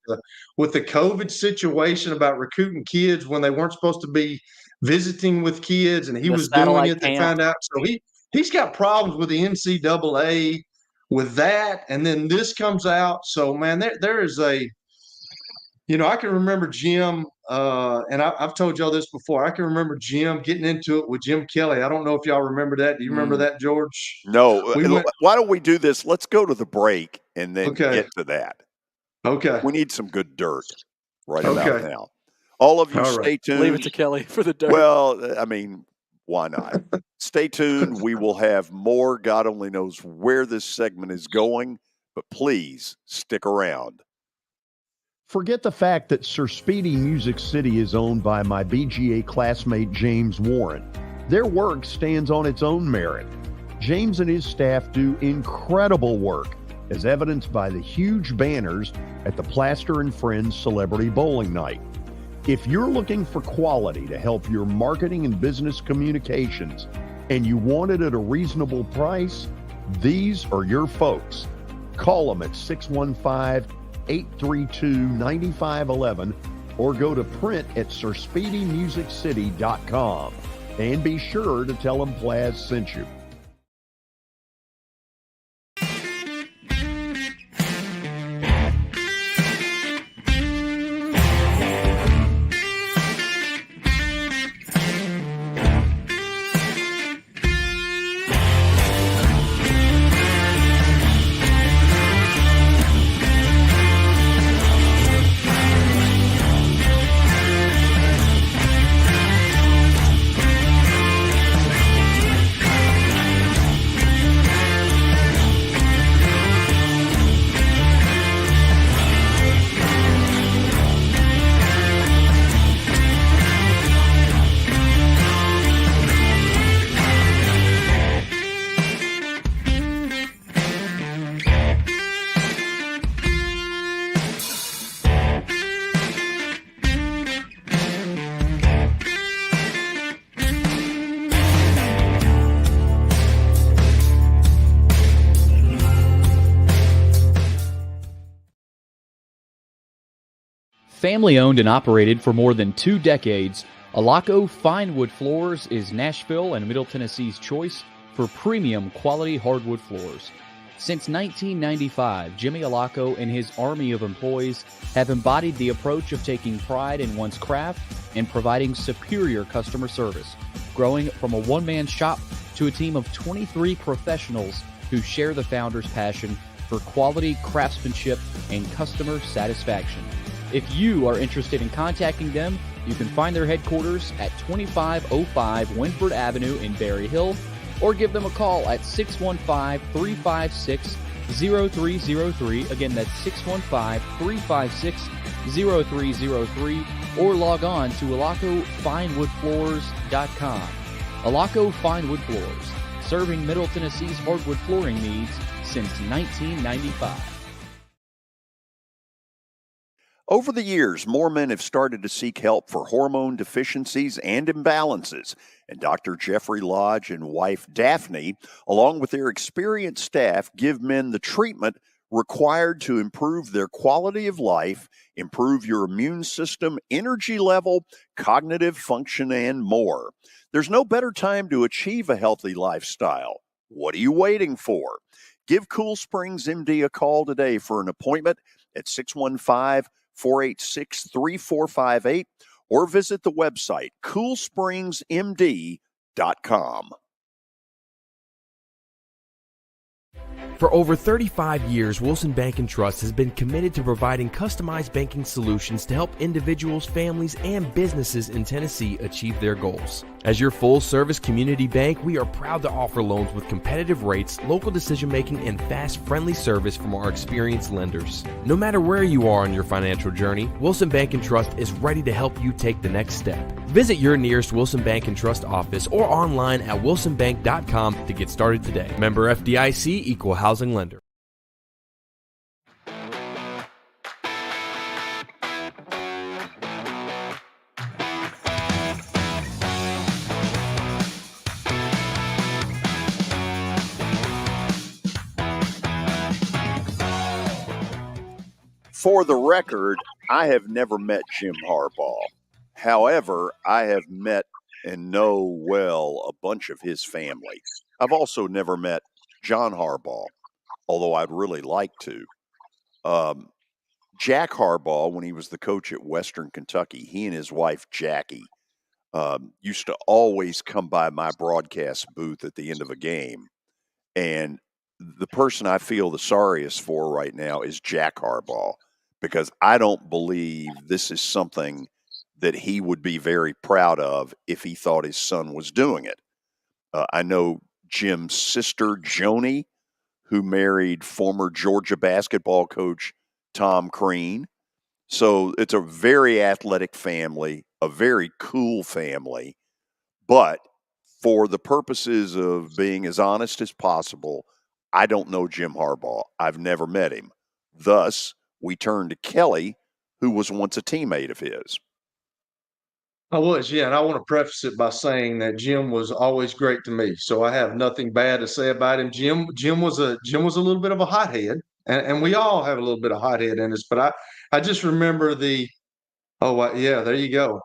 with the COVID situation about recruiting kids when they weren't supposed to be visiting with kids, and he was doing it. They found out, so he's got problems with the NCAA with that, and then this comes out. So, man, there is a. I can remember Jim, and I've told y'all this before. I can remember Jim getting into it with Jim Kelly. I don't know if y'all remember that. Do you remember that, George? No. Why don't we do this? Let's go to the break and then get to that. Okay. We need some good dirt about now. All of you stay tuned. Leave it to Kelly for the dirt. Well, I mean, why not? Stay tuned. We will have more. God only knows where this segment is going, but please stick around. Forget the fact that Sir Speedy Music City is owned by my BGA classmate James Warren. Their work stands on its own merit. James and his staff do incredible work, as evidenced by the huge banners at the Plaster and Friends Celebrity Bowling Night. If you're looking for quality to help your marketing and business communications, and you want it at a reasonable price, these are your folks. Call them at 615-832-9511 or go to print at sirspeedymusiccity.com. And be sure to tell them Plaz sent you. Family owned and operated for more than 2 decades, Alaco Fine Wood Floors is Nashville and Middle Tennessee's choice for premium quality hardwood floors. Since 1995, Jimmy Alaco and his army of employees have embodied the approach of taking pride in one's craft and providing superior customer service, growing from a one-man shop to a team of 23 professionals who share the founder's passion for quality craftsmanship and customer satisfaction. If you are interested in contacting them, you can find their headquarters at 2505 Winford Avenue in Berry Hill, or give them a call at 615-356-0303. Again, that's 615-356-0303, or log on to alacofinewoodfloors.com. Alaco Fine Wood Floors, serving Middle Tennessee's hardwood flooring needs since 1995. Over the years, more men have started to seek help for hormone deficiencies and imbalances, and Dr. Jeffrey Lodge and wife Daphne, along with their experienced staff, give men the treatment required to improve their quality of life, improve your immune system, energy level, cognitive function, and more. There's no better time to achieve a healthy lifestyle. What are you waiting for? Give Cool Springs MD a call today for an appointment at 615-486-3458 or visit the website coolspringsmd.com. For over 35 years, Wilson Bank & Trust has been committed to providing customized banking solutions to help individuals, families, and businesses in Tennessee achieve their goals. As your full-service community bank, we are proud to offer loans with competitive rates, local decision-making, and fast, friendly service from our experienced lenders. No matter where you are on your financial journey, Wilson Bank & Trust is ready to help you take the next step. Visit your nearest Wilson Bank & Trust office or online at wilsonbank.com to get started today. Member FDIC, Equal Housing Lender. For the record, I have never met Jim Harbaugh. However, I have met and know well a bunch of his family. I've also never met John Harbaugh, although I'd really like to. Jack Harbaugh, when he was the coach at Western Kentucky, he and his wife Jackie used to always come by my broadcast booth at the end of a game. And the person I feel the sorriest for right now is Jack Harbaugh, because I don't believe this is something that he would be very proud of if he thought his son was doing it. I know Jim's sister, Joni, who married former Georgia basketball coach Tom Crean. So it's a very athletic family, a very cool family. But for the purposes of being as honest as possible, I don't know Jim Harbaugh. I've never met him. Thus, we turn to Kelly, who was once a teammate of his. I was, yeah, and I want to preface it by saying that Jim was always great to me, so I have nothing bad to say about him. Jim was a little bit of a hothead, and we all have a little bit of hothead in us. But I just remember yeah, there you go.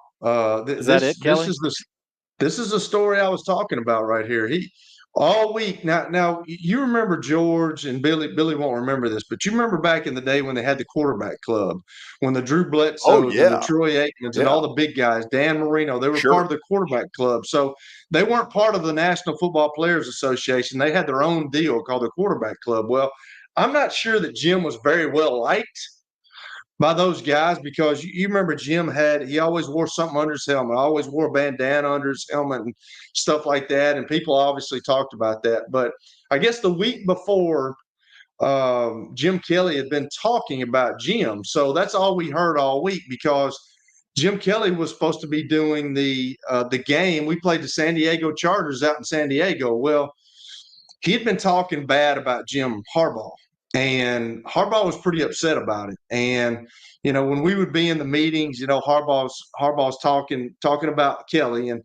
Is that it, This Kelly? is the story I was talking about right here. He all week now. You remember George and Billy. Billy won't remember this, but you remember back in the day when they had the quarterback club, when the Drew Oh Bledsoes and the yeah, Troy Aikmans and yeah, all the big guys, Dan Marino, they were part sure. of the quarterback club. So they weren't part of the National Football Players Association. They had their own deal called the quarterback club. Well, I'm not sure that Jim was very well liked by those guys because you remember he always wore something under his helmet, always wore a bandana under his helmet and stuff like that. And people obviously talked about that. But I guess the week before, Jim Kelly had been talking about Jim. So that's all we heard all week because Jim Kelly was supposed to be doing the game. We played the San Diego Chargers out in San Diego. Well, he had been talking bad about Jim Harbaugh, and Harbaugh was pretty upset about it. And when we would be in the meetings, Harbaugh's talking about Kelly, and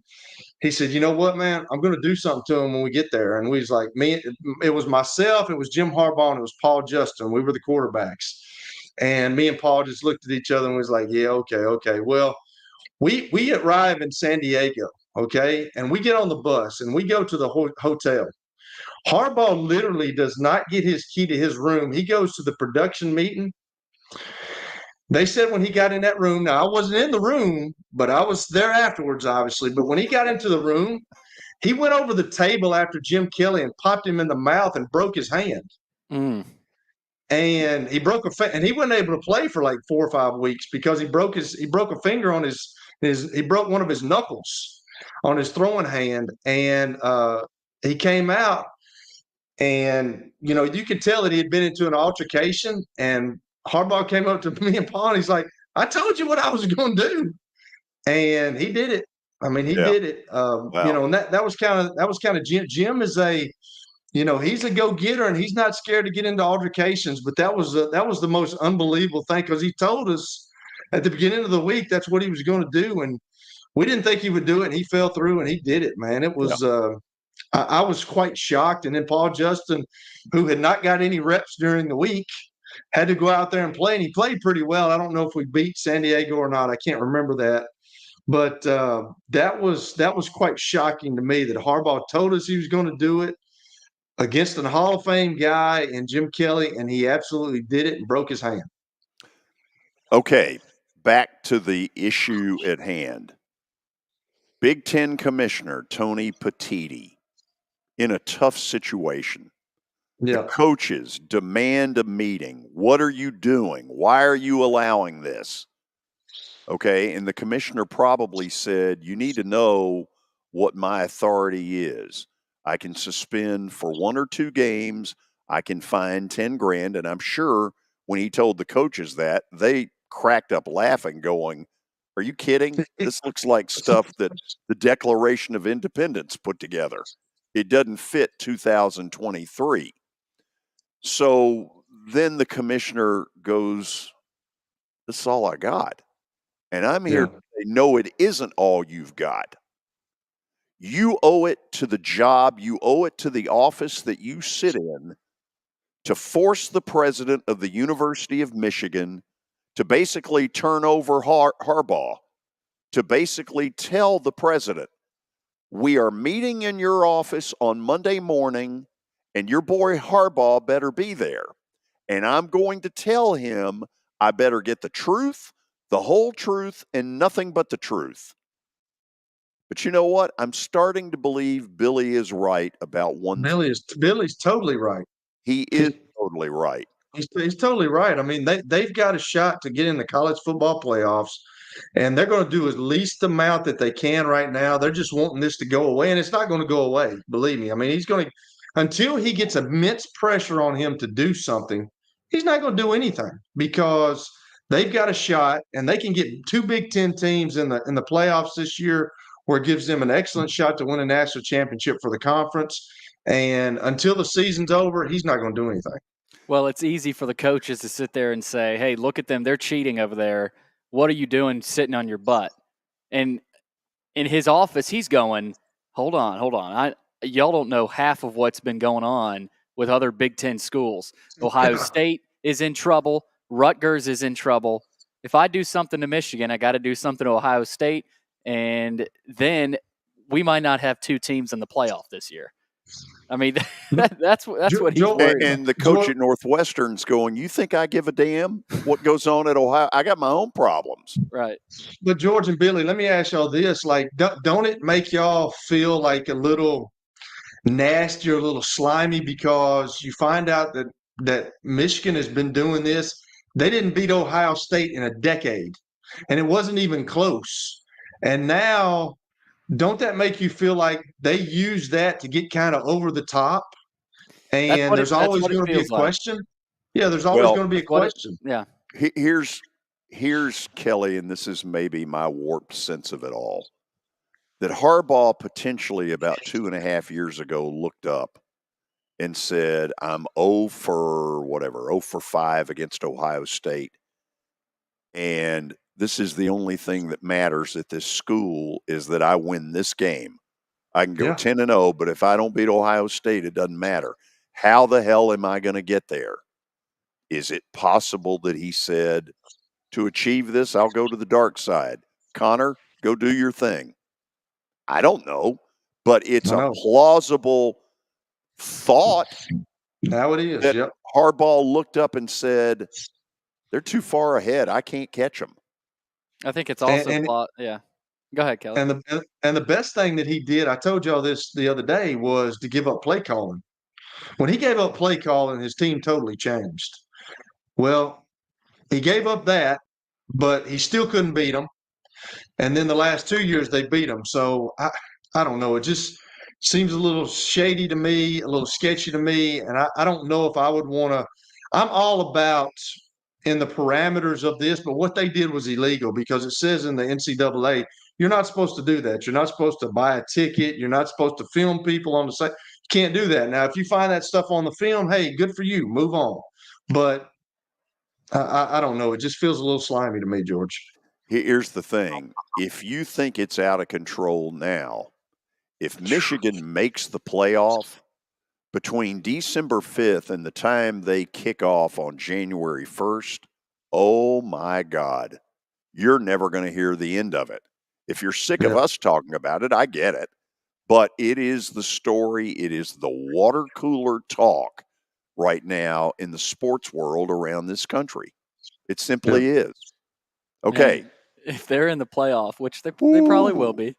he said, "You know what, man? I'm going to do something to him when we get there." And we was like, "Me, it was myself, it was Jim Harbaugh, and it was Paul Justin. We were the quarterbacks." And me and Paul just looked at each other and was like, "Yeah, okay. Well, we arrive in San Diego, okay, and we get on the bus and we go to the hotel. Harbaugh literally does not get his key to his room. He goes to the production meeting. They said when he got in that room, now I wasn't in the room, but I was there afterwards, obviously. But when he got into the room, he went over the table after Jim Kelly and popped him in the mouth and broke his hand. Mm. And he and he wasn't able to play for like 4 or 5 weeks because he broke a finger on he broke one of his knuckles on his throwing hand, and he came out. And, you could tell that he had been into an altercation. And Harbaugh came up to me and Paul, and he's like, "I told you what I was going to do." And he did it. I mean, he Yeah. did it. Wow. And that was kind of Jim. Jim is he's a go-getter, and he's not scared to get into altercations. But that was the most unbelievable thing because he told us at the beginning of the week that's what he was going to do. And we didn't think he would do it. And he fell through, and he did it, man. It was I was quite shocked. And then Paul Justin, who had not got any reps during the week, had to go out there and play, and he played pretty well. I don't know if we beat San Diego or not. I can't remember that. But that was quite shocking to me that Harbaugh told us he was going to do it against a Hall of Fame guy and Jim Kelly, and he absolutely did it and broke his hand. Okay, back to the issue at hand. Big Ten Commissioner Tony Petitti in a tough situation. Yeah. The coaches demand a meeting. What are you doing? Why are you allowing this? Okay, and the commissioner probably said, "You need to know what my authority is. I can suspend for 1 or 2 games. I can fine 10 grand." And I'm sure when he told the coaches that, they cracked up laughing, going, "Are you kidding? This looks like stuff that the Declaration of Independence put together. It doesn't fit 2023. So then the commissioner goes, "This is all I got." And I'm here to say, no, it isn't all you've got. You owe it to the job, you owe it to the office that you sit in to force the president of the University of Michigan to basically turn over Harbaugh, to basically tell the president, "We are meeting in your office on Monday morning, and your boy Harbaugh better be there. And I'm going to tell him I better get the truth, the whole truth, and nothing but the truth." But you know what? I'm starting to believe Billy is right about one thing. Billy's totally right. He is totally right. He's totally right. I mean, they've got a shot to get in the college football playoffs, and they're going to do at least the amount that they can right now. They're just wanting this to go away, and it's not going to go away. Believe me. I mean, he's going to until he gets immense pressure on him to do something. He's not going to do anything because they've got a shot, and they can get 2 Big Ten teams in the playoffs this year, where it gives them an excellent shot to win a national championship for the conference. And until the season's over, he's not going to do anything. Well, it's easy for the coaches to sit there and say, "Hey, look at them. They're cheating over there. What are you doing sitting on your butt?" And in his office, he's going, hold on. Y'all don't know half of what's been going on with other Big Ten schools. Ohio State is in trouble. Rutgers is in trouble. If I do something to Michigan, I got to do something to Ohio State, and then we might not have two teams in the playoff this year. I mean, that's what he's worried about. And the coach at Northwestern's going, you think I give a damn what goes on at Ohio? I got my own problems. Right. But George and Billy, let me ask y'all this. Like, don't it make y'all feel like a little nasty or a little slimy because you find out that Michigan has been doing this? They didn't beat Ohio State in a decade, and it wasn't even close. And now, don't that make you feel like they use that to get kind of over the top? And there's always going to be a question. Yeah, there's always going to be a question. Yeah. Here's Kelly, and this is maybe my warped sense of it all, that Harbaugh potentially about 2.5 years ago looked up and said, I'm 0 for 5 against Ohio State. And this is the only thing that matters at this school is that I win this game. I can go 10-0, but if I don't beat Ohio State, it doesn't matter. How the hell am I going to get there? Is it possible that he said, to achieve this, I'll go to the dark side? Connor, go do your thing. I don't know, but it's a plausible thought. Now it is. That Harbaugh looked up and said, they're too far ahead. I can't catch them. I think it's also yeah. Go ahead, Kelly. And the best thing that he did, I told y'all this the other day, was to give up play calling. When he gave up play calling, his team totally changed. Well, he gave up that, but he still couldn't beat them. And then the last 2 years they beat them. So I don't know. It just seems a little shady to me, a little sketchy to me. And I don't know if I would want to. I'm all about in the parameters of this, but what they did was illegal because it says in the NCAA, you're not supposed to do that. You're not supposed to buy a ticket. You're not supposed to film people on the site. You can't do that. Now, if you find that stuff on the film, hey, good for you. Move on. But I don't know. It just feels a little slimy to me, George. Here's the thing. If you think it's out of control now, if Michigan makes the playoff between December 5th and the time they kick off on January 1st, oh my God, you're never going to hear the end of it. If you're sick of us talking about it, I get it. But it is the story. It is the water cooler talk right now in the sports world around this country. It simply is. Okay. And if they're in the playoff, which they probably will be,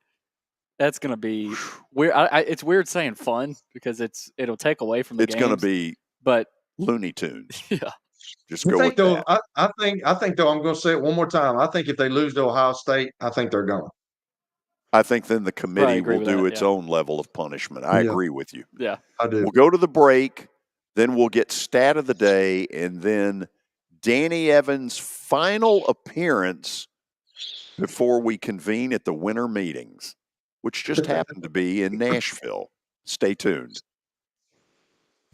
that's going to be weird. It's weird saying fun because it'll take away from the games. It's going to be Looney Tunes. Yeah. Just go with that. I think, though, I'm going to say it one more time. I think if they lose to Ohio State, I think they're gone. I think then the committee will do its own level of punishment. I agree with you. Yeah, I do. We'll go to the break, then we'll get stat of the day, and then Danny Evans' final appearance before we convene at the winter meetings, which just happened to be in Nashville. Stay tuned.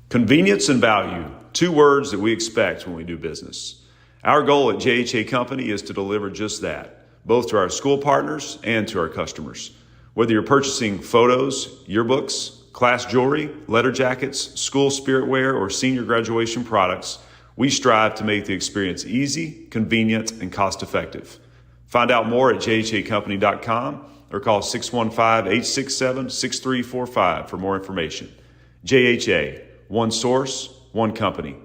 Convenience and value, 2 words that we expect when we do business. Our goal at JHA Company is to deliver just that, both to our school partners and to our customers. Whether you're purchasing photos, yearbooks, class jewelry, letter jackets, school spirit wear, or senior graduation products, we strive to make the experience easy, convenient, and cost-effective. Find out more at jhacompany.com or call 615-867-6345 for more information. JHA, one source, one company.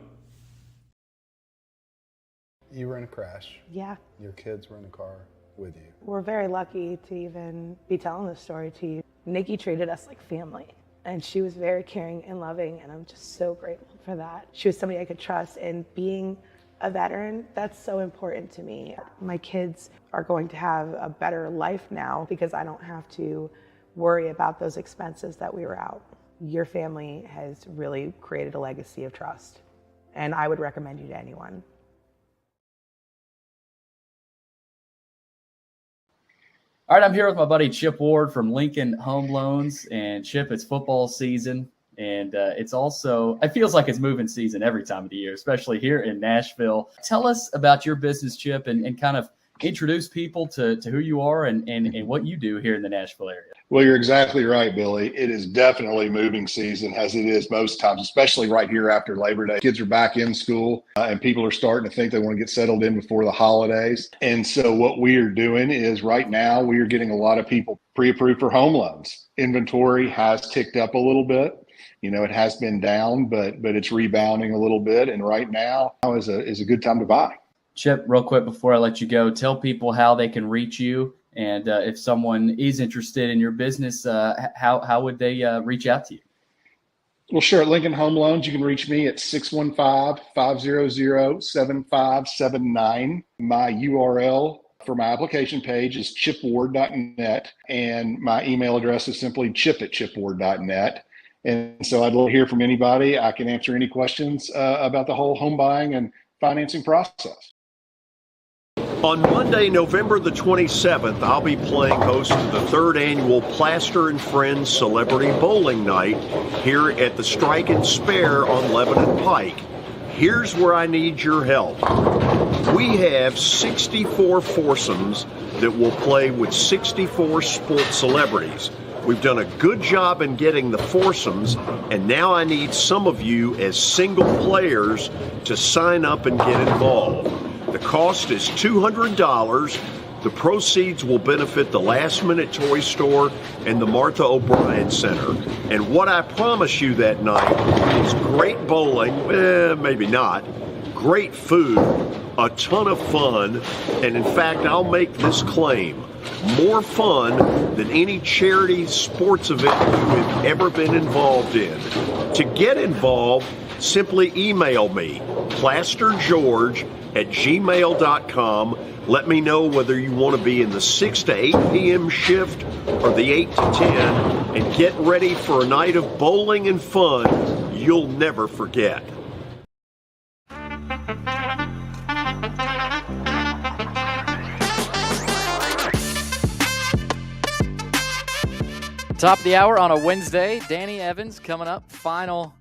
You were in a crash. Yeah. Your kids were in the car with you. We're very lucky to even be telling this story to you. Nikki treated us like family, and she was very caring and loving, and I'm just so grateful for that. She was somebody I could trust, and being a veteran, that's so important to me. My kids are going to have a better life now because I don't have to worry about those expenses that we were out. Your family has really created a legacy of trust, and I would recommend you to anyone. All right, I'm here with my buddy Chip Ward from Lincoln Home Loans. And Chip, it's football season, and it feels like it's moving season every time of the year, especially here in Nashville. Tell us about your business, Chip, and kind of introduce people to who you are and what you do here in the Nashville area. Well, you're exactly right, Billy. It is definitely moving season, as it is most times, especially right here after Labor Day. Kids are back in school, and people are starting to think they want to get settled in before the holidays. And so what we are doing is right now we are getting a lot of people pre-approved for home loans. Inventory has ticked up a little bit. It has been down, but it's rebounding a little bit. And right now is a good time to buy. Chip, real quick before I let you go, tell people how they can reach you. And if someone is interested in your business, how would they reach out to you? Well, sure. At Lincoln Home Loans, you can reach me at 615-500-7579. My URL for my application page is chipward.net, and my email address is simply chip@chipward.net. And so I'd love to hear from anybody. I can answer any questions about the whole home buying and financing process. On Monday, November the 27th, I'll be playing host to the 3rd annual Plaster and Friends Celebrity Bowling Night here at the Strike and Spare on Lebanon Pike. Here's where I need your help. We have 64 foursomes that will play with 64 sports celebrities. We've done a good job in getting the foursomes, and now I need some of you as single players to sign up and get involved. The cost is $200. The proceeds will benefit the Last Minute Toy Store and the Martha O'Brien Center. And what I promise you that night is great bowling, maybe not, great food, a ton of fun, and in fact, I'll make this claim, more fun than any charity sports event you have ever been involved in. To get involved, simply email me, plastergeorge@gmail.com. Let me know whether you want to be in the 6 to 8 p.m. shift or the 8 to 10, and get ready for a night of bowling and fun you'll never forget. Top of the hour on a Wednesday. Danny Evans coming up. Final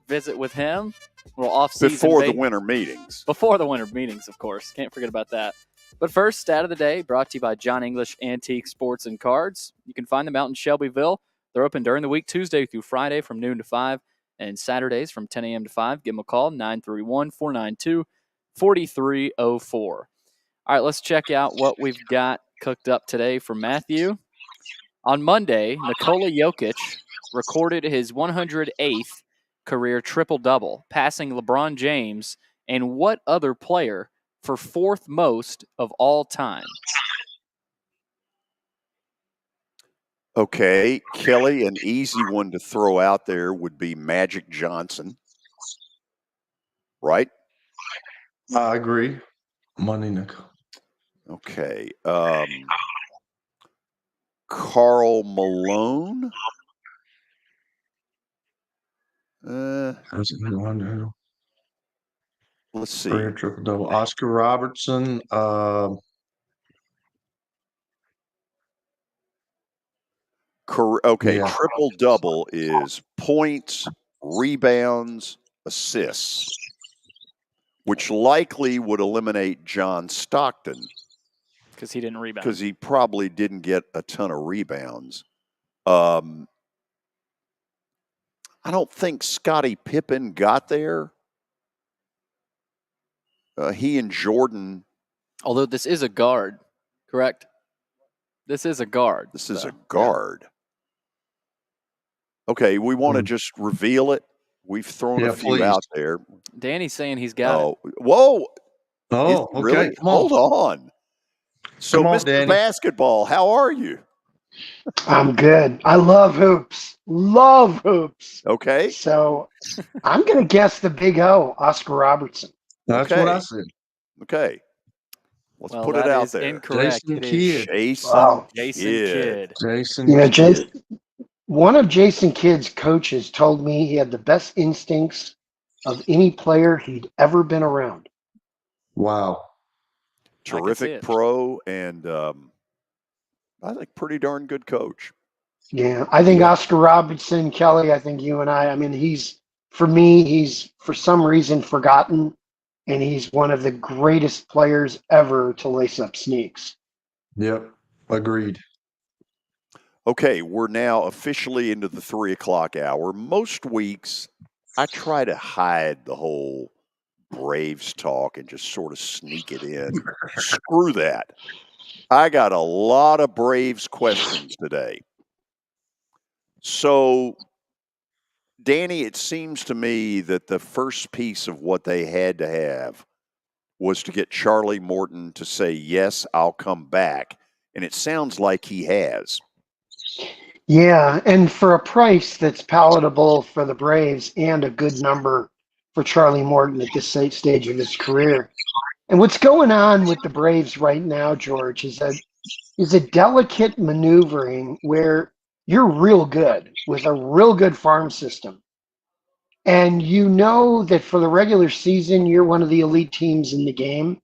visit with him. Little off-season Before the winter meetings. Before the winter meetings, of course. Can't forget about that. But first, stat of the day brought to you by John English Antique Sports and Cards. You can find them out in Shelbyville. They're open during the week, Tuesday through Friday from noon to 5, and Saturdays from 10 a.m. to 5. Give them a call, 931-492-4304. All right, let's check out what we've got cooked up today for Matthew. On Monday, Nikola Jokic recorded his 108th career triple-double, passing LeBron James and what other player for 4th most of all time? Okay, Kelly, an easy one to throw out there would be Magic Johnson, right? I agree. Money, Nicole. Okay. Karl Malone. Let's see. Triple double. Oscar Robertson. Okay, triple double is points, rebounds, assists, which likely would eliminate John Stockton. Because he didn't rebound. Because he probably didn't get a ton of rebounds. I don't think Scottie Pippen got there. He and Jordan. Although this is a guard, correct? This is a guard. This is a guard. Okay, we want to just reveal it. We've thrown a few out there. Danny's saying he's got it. Whoa. Oh, okay. Really? Hold on. So, Mr. Danny. Basketball, how are you? I'm good. I love hoops. Love hoops. Okay. So I'm going to guess the big O, Oscar Robertson. That's what I said. Okay. Let's put it out there. Incorrect. Jason Kidd. Jason. One of Jason Kidd's coaches told me he had the best instincts of any player he'd ever been around. Wow. Terrific pro and I think pretty darn good coach. Yeah, I think Oscar Robertson, Kelly, I think you and I mean, he's for some reason forgotten. and he's one of the greatest players ever to lace up sneaks. Yep, agreed. Okay, we're now officially into the 3 o'clock hour. Most weeks, I try to hide the whole Braves talk and just sort of sneak it in. Screw that. I got a lot of Braves questions today. So, Danny, it seems to me that the first piece of what they had to have was to get Charlie Morton to say, yes, I'll come back. And it sounds like he has. Yeah, and for a price that's palatable for the Braves and a good number for Charlie Morton at this stage of his career. And what's going on with the Braves right now, George, is a delicate maneuvering where you're real good with a real good farm system. And you know that for the regular season, you're one of the elite teams in the game.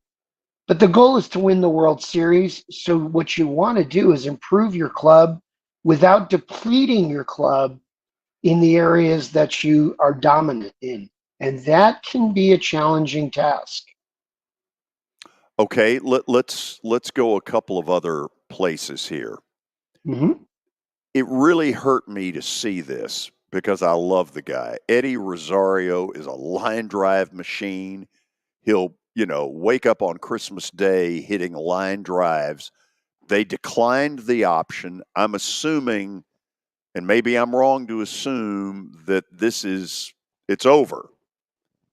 But the goal is to win the World Series. So what you want to do is improve your club without depleting your club in the areas that you are dominant in. And that can be a challenging task. Okay, let's go a couple of other places here. Mm-hmm. It really hurt me to see this because I love the guy. Eddie Rosario is a line drive machine. He'll, wake up on Christmas Day hitting line drives. They declined the option. I'm assuming, and maybe I'm wrong to assume, that it's over.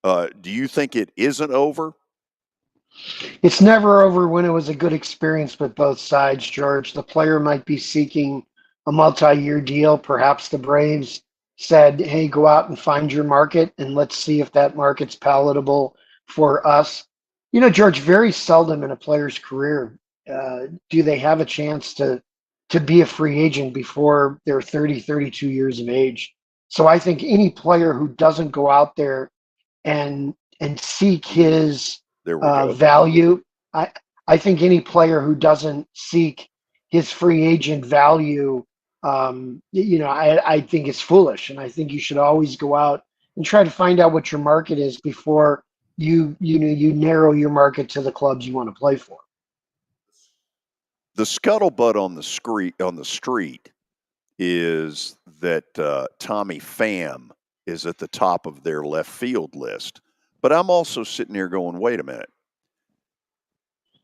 Do you think it isn't over? It's never over when it was a good experience with both sides, George. The player might be seeking a multi-year deal. Perhaps the Braves said, hey, go out and find your market, and let's see if that market's palatable for us. George, very seldom in a player's career do they have a chance to be a free agent before they're 30, 32 years of age. So I think any player who doesn't go out there and seek his value, I think any player who doesn't seek his free agent value, I think it's foolish. And I think you should always go out and try to find out what your market is before you narrow your market to the clubs you want to play for. The scuttlebutt on the street is that Tommy Pham is at the top of their left field list. But I'm also sitting here going, wait a minute.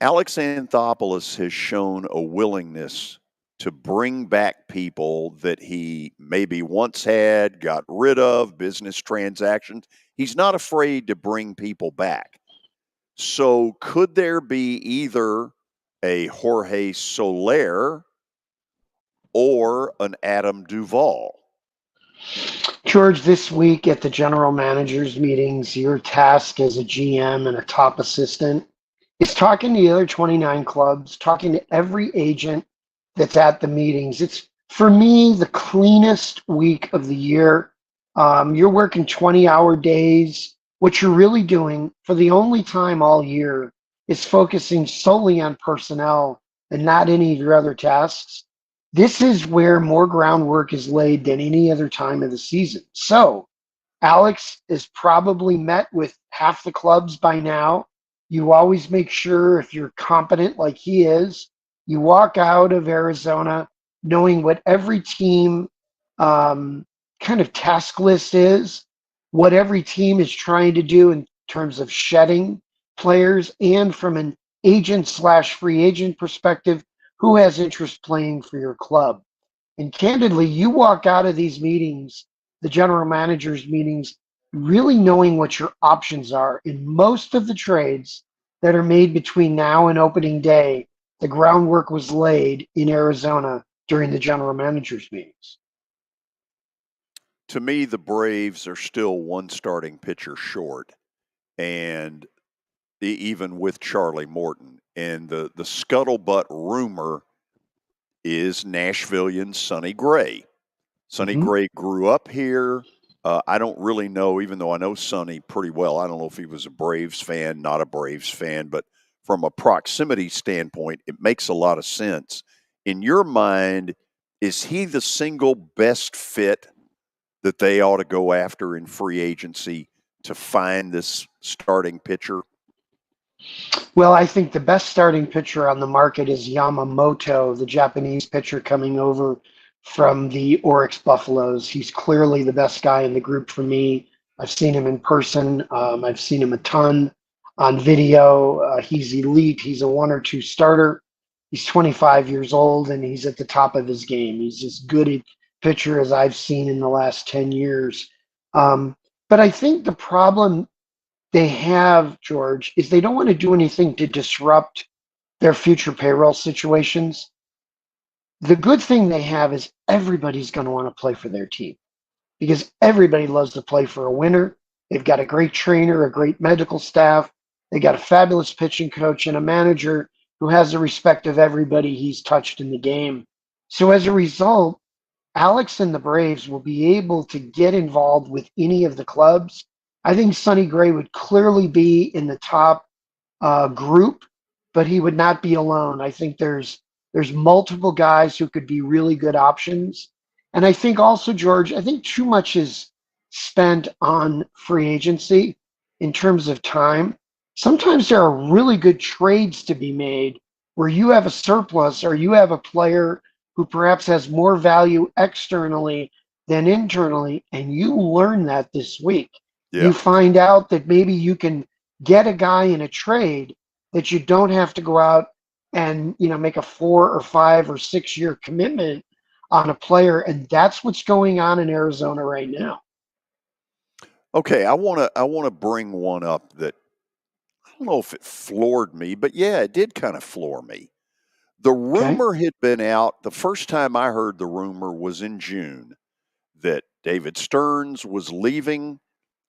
Alex Anthopoulos has shown a willingness to bring back people that he maybe once had, got rid of, business transactions. He's not afraid to bring people back. So could there be either a Jorge Soler or an Adam Duvall? George, this week at the general managers meetings, your task as a GM and a top assistant is talking to the other 29 clubs, talking to every agent that's at the meetings. It's, for me, the cleanest week of the year. You're working 20-hour days. What you're really doing for the only time all year is focusing solely on personnel and not any of your other tasks. This is where more groundwork is laid than any other time of the season. So Alex is probably met with half the clubs by now. You always make sure, if you're competent like he is, you walk out of Arizona knowing what every team kind of task list is, what every team is trying to do in terms of shedding players, and from an agent/free agent perspective, who has interest playing for your club. And candidly, you walk out of these meetings, the general managers meetings, really knowing what your options are. In most of the trades that are made between now and opening day, the groundwork was laid in Arizona during the general managers meetings. To me, the Braves are still one starting pitcher short, and even with Charlie Morton. And the scuttlebutt rumor is Nashvillian Sonny Gray. Sonny Gray grew up here. I don't really know, even though I know Sonny pretty well, I don't know if he was a Braves fan, not a Braves fan, but from a proximity standpoint, it makes a lot of sense. In your mind, is he the single best fit that they ought to go after in free agency to find this starting pitcher? Well, I think the best starting pitcher on the market is Yamamoto, the Japanese pitcher coming over from the Oryx Buffaloes. He's clearly the best guy in the group for me. I've seen him in person. I've seen him a ton on video. He's elite. He's a 1 or 2 starter. He's 25 years old and he's at the top of his game. He's as good a pitcher as I've seen in the last 10 years. But I think the problem they have, George, is they don't want to do anything to disrupt their future payroll situations. The good thing they have is everybody's going to want to play for their team because everybody loves to play for a winner. They've got a great trainer, a great medical staff. They got a fabulous pitching coach and a manager who has the respect of everybody he's touched in the game. So as a result, Alex and the Braves will be able to get involved with any of the clubs. I think Sonny Gray would clearly be in the top group, but he would not be alone. I think there's multiple guys who could be really good options. And I think also, George, I think too much is spent on free agency in terms of time. Sometimes there are really good trades to be made where you have a surplus or you have a player who perhaps has more value externally than internally, and you learn that this week. Yeah. You find out that maybe you can get a guy in a trade that you don't have to go out and make a 4 or 5 or 6 year commitment on a player, and that's what's going on in Arizona right now. Okay, I want to bring one up that I don't know if it floored me, but yeah, it did kind of floor me. The rumor had been out. The first time I heard the rumor was in June that David Stearns was leaving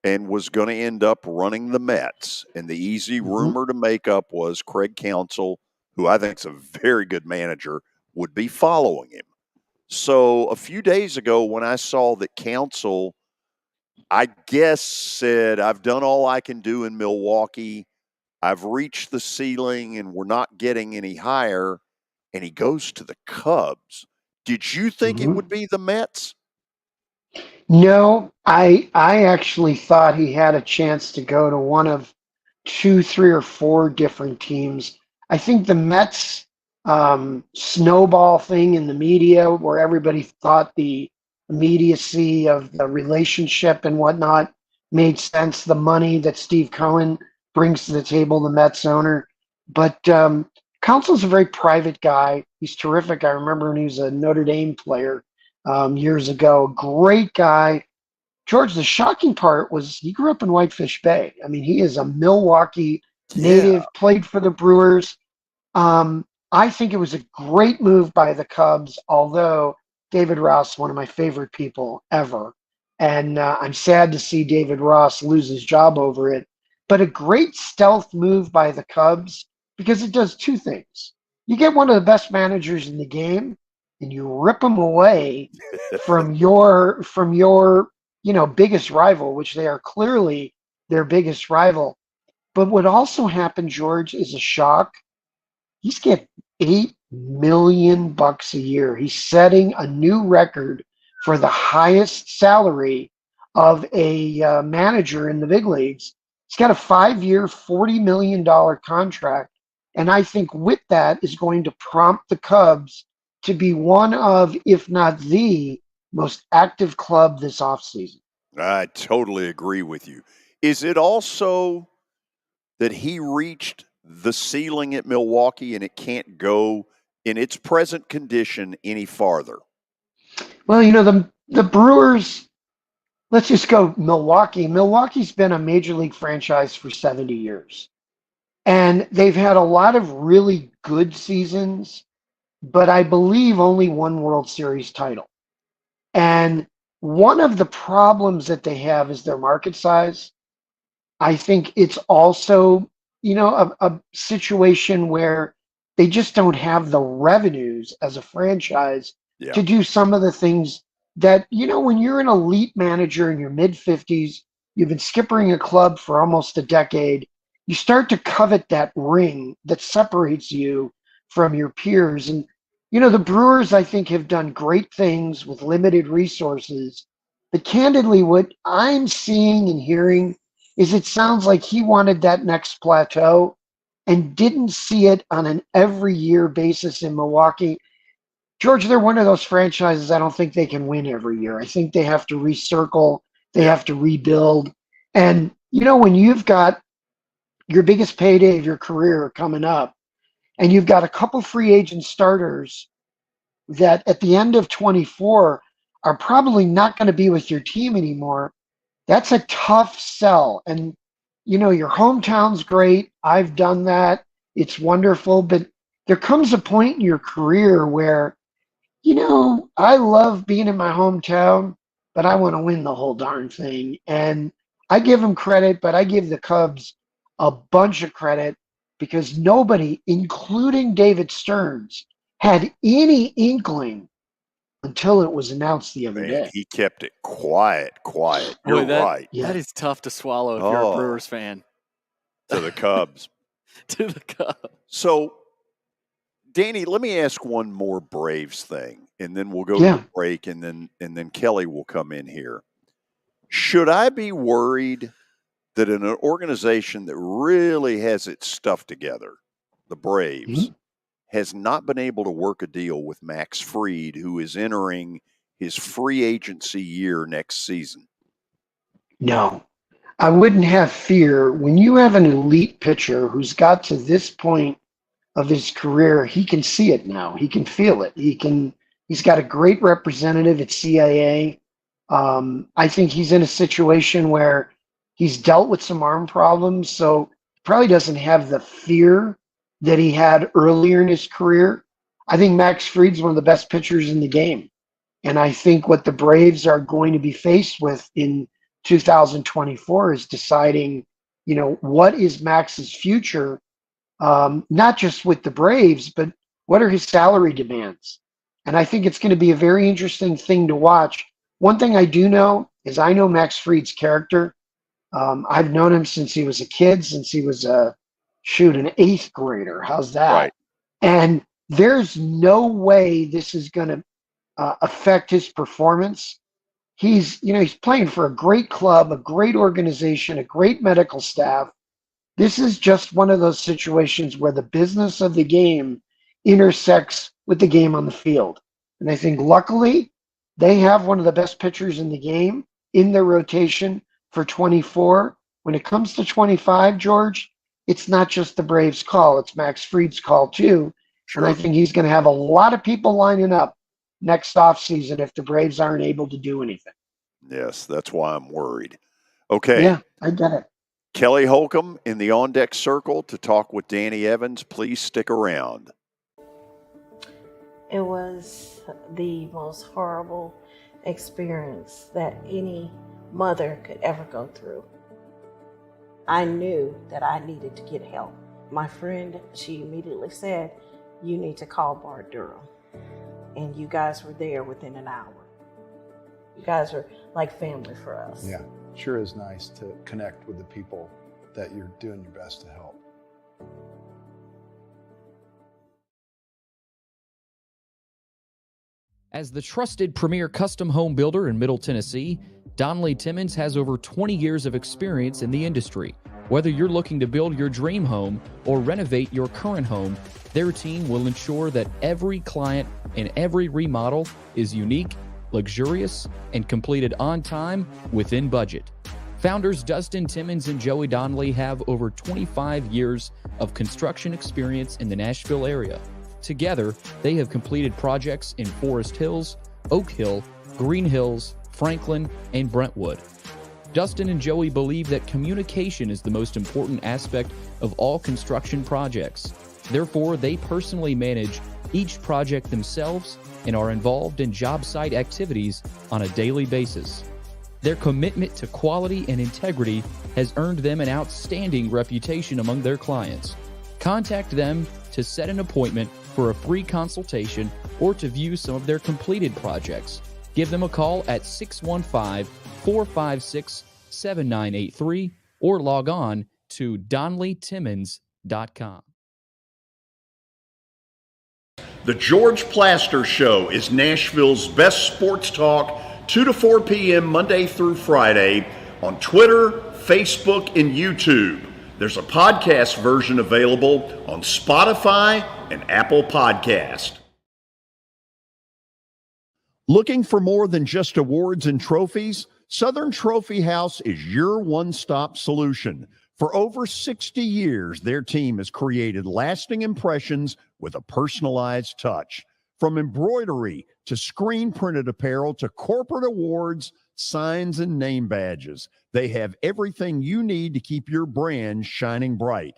and was going to end up running the Mets. And the easy rumor to make up was Craig Counsell, who I think is a very good manager, would be following him. So a few days ago when I saw that Counsell, I guess, said, I've done all I can do in Milwaukee. I've reached the ceiling and we're not getting any higher. And he goes to the Cubs. Did you think it would be the Mets? No, I actually thought he had a chance to go to one of 2, 3, or 4 different teams. I think the Mets snowball thing in the media where everybody thought the immediacy of the relationship and whatnot made sense, the money that Steve Cohen brings to the table, the Mets owner. But Counsell's a very private guy. He's terrific. I remember when he was a Notre Dame player years ago. Great guy. George, the shocking part was he grew up in Whitefish Bay. I mean, he is a Milwaukee native, played for the Brewers. I think it was a great move by the Cubs, although David Ross, one of my favorite people ever. And I'm sad to see David Ross lose his job over it. But a great stealth move by the Cubs because it does 2 things. You get one of the best managers in the game and you rip him away from your biggest rival, which they are clearly their biggest rival. But what also happened, George, is a shock. He's getting $8 million a year. He's setting a new record for the highest salary of a manager in the big leagues. He's got a 5-year, $40 million contract. And I think with that is going to prompt the Cubs to be one of, if not the most active club this offseason. I totally agree with you. Is it also that he reached the ceiling at Milwaukee and it can't go in its present condition any farther? Well, the Brewers, let's just go Milwaukee. Milwaukee's been a major league franchise for 70 years. And they've had a lot of really good seasons, but I believe only one World Series title. And one of the problems that they have is their market size. I think it's also, a situation where they just don't have the revenues as a franchise to do some of the things that, when you're an elite manager in your mid-50s, you've been skippering a club for almost a decade, you start to covet that ring that separates you from your peers. And, the Brewers, I think, have done great things with limited resources. But candidly, what I'm seeing and hearing is it sounds like he wanted that next plateau. and didn't see it on an every year basis in Milwaukee. George, they're one of those franchises I don't think they can win every year. I think they have to recircle, they have to rebuild. And, when you've got your biggest payday of your career coming up, and you've got a couple free agent starters that at the end of 24 are probably not going to be with your team anymore, that's a tough sell. And, your hometown's great. I've done that. It's wonderful. But there comes a point in your career where, I love being in my hometown, but I want to win the whole darn thing. And I give them credit, but I give the Cubs a bunch of credit because nobody, including David Stearns, had any inkling until it was announced the other day. He kept it quiet. You're right. That is tough to swallow if you're a Brewers fan. To the Cubs. To the Cubs. So, Danny, let me ask one more Braves thing, and then we'll go to break, and then Kelly will come in here. Should I be worried that in an organization that really has its stuff together, the Braves, has not been able to work a deal with Max Fried, who is entering his free agency year next season? No, I wouldn't have fear. When you have an elite pitcher who's got to this point of his career, he can see it now. He can feel it. He's got a great representative at CIA. I think he's in a situation where he's dealt with some arm problems, so probably doesn't have the fear that he had earlier in his career. I think Max Fried's one of the best pitchers in the game. And I think what the Braves are going to be faced with in 2024 is deciding, what is Max's future, not just with the Braves, but what are his salary demands? And I think it's going to be a very interesting thing to watch. One thing I do know is I know Max Fried's character. I've known him since he was a kid, since he was an 8th grader. How's that? Right. And there's no way this is going to affect his performance. He's playing for a great club, a great organization, a great medical staff. This is just one of those situations where the business of the game intersects with the game on the field. And I think luckily they have one of the best pitchers in the game in their rotation for 24. When it comes to 25, George, it's not just the Braves' call. It's Max Fried's call too. Sure. And I think he's going to have a lot of people lining up next offseason if the Braves aren't able to do anything. Yes, that's why I'm worried. Okay. Yeah, I get it. Kelly Holcomb in the on-deck circle to talk with Danny Evans. Please stick around. It was the most horrible experience that any mother could ever go through. I knew that I needed to get help. My friend, she immediately said, "You need to call Bart Durham." And you guys were there within an hour. You guys are like family for us. Yeah, sure is nice to connect with the people that you're doing your best to help. As the trusted premier custom home builder in Middle Tennessee, Donnelly Timmons has over 20 years of experience in the industry. Whether you're looking to build your dream home or renovate your current home, their team will ensure that every client and every remodel is unique, luxurious, and completed on time within budget. Founders Dustin Timmons and Joey Donnelly have over 25 years of construction experience in the Nashville area. Together, they have completed projects in Forest Hills, Oak Hill, Green Hills, Franklin, and Brentwood. Dustin and Joey believe that communication is the most important aspect of all construction projects. Therefore, they personally manage each project themselves and are involved in job site activities on a daily basis. Their commitment to quality and integrity has earned them an outstanding reputation among their clients. Contact them to set an appointment for a free consultation or to view some of their completed projects. Give them a call at 615-456-7983 or log on to DonnellyTimmons.com. The George Plaster Show is Nashville's best sports talk, 2 to 4 p.m. Monday through Friday on Twitter, Facebook, and YouTube. There's a podcast version available on Spotify and Apple Podcast. Looking for more than just awards and trophies? Southern Trophy House is your one-stop solution. For over 60 years, their team has created lasting impressions with a personalized touch. From embroidery to screen-printed apparel to corporate awards, signs, and name badges, they have everything you need to keep your brand shining bright.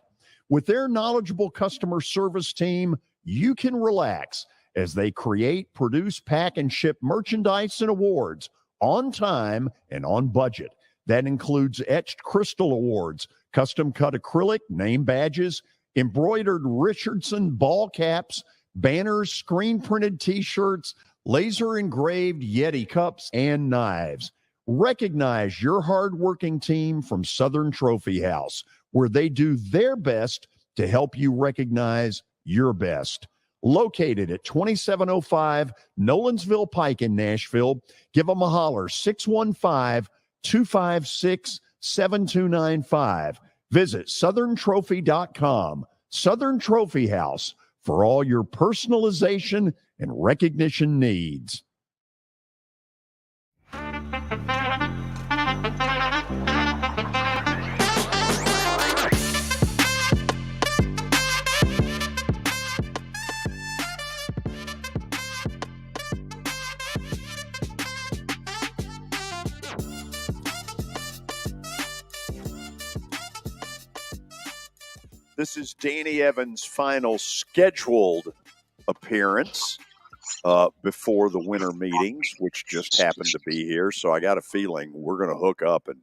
With their knowledgeable customer service team, you can relax as they create, produce, pack, and ship merchandise and awards on time and on budget. That includes etched crystal awards, custom-cut acrylic, name badges, embroidered Richardson ball caps, banners, screen-printed T-shirts, laser-engraved Yeti cups, and knives. Recognize your hard-working team from Southern Trophy House, where they do their best to help you recognize your best. Located at 2705 Nolensville Pike in Nashville, give them a holler, 615-256-7295. Visit southerntrophy.com. Southern Trophy House, for all your personalization and recognition needs. This is Danny Evans' final scheduled appearance before the winter meetings, which just happened to be here. So I got a feeling we're going to hook up and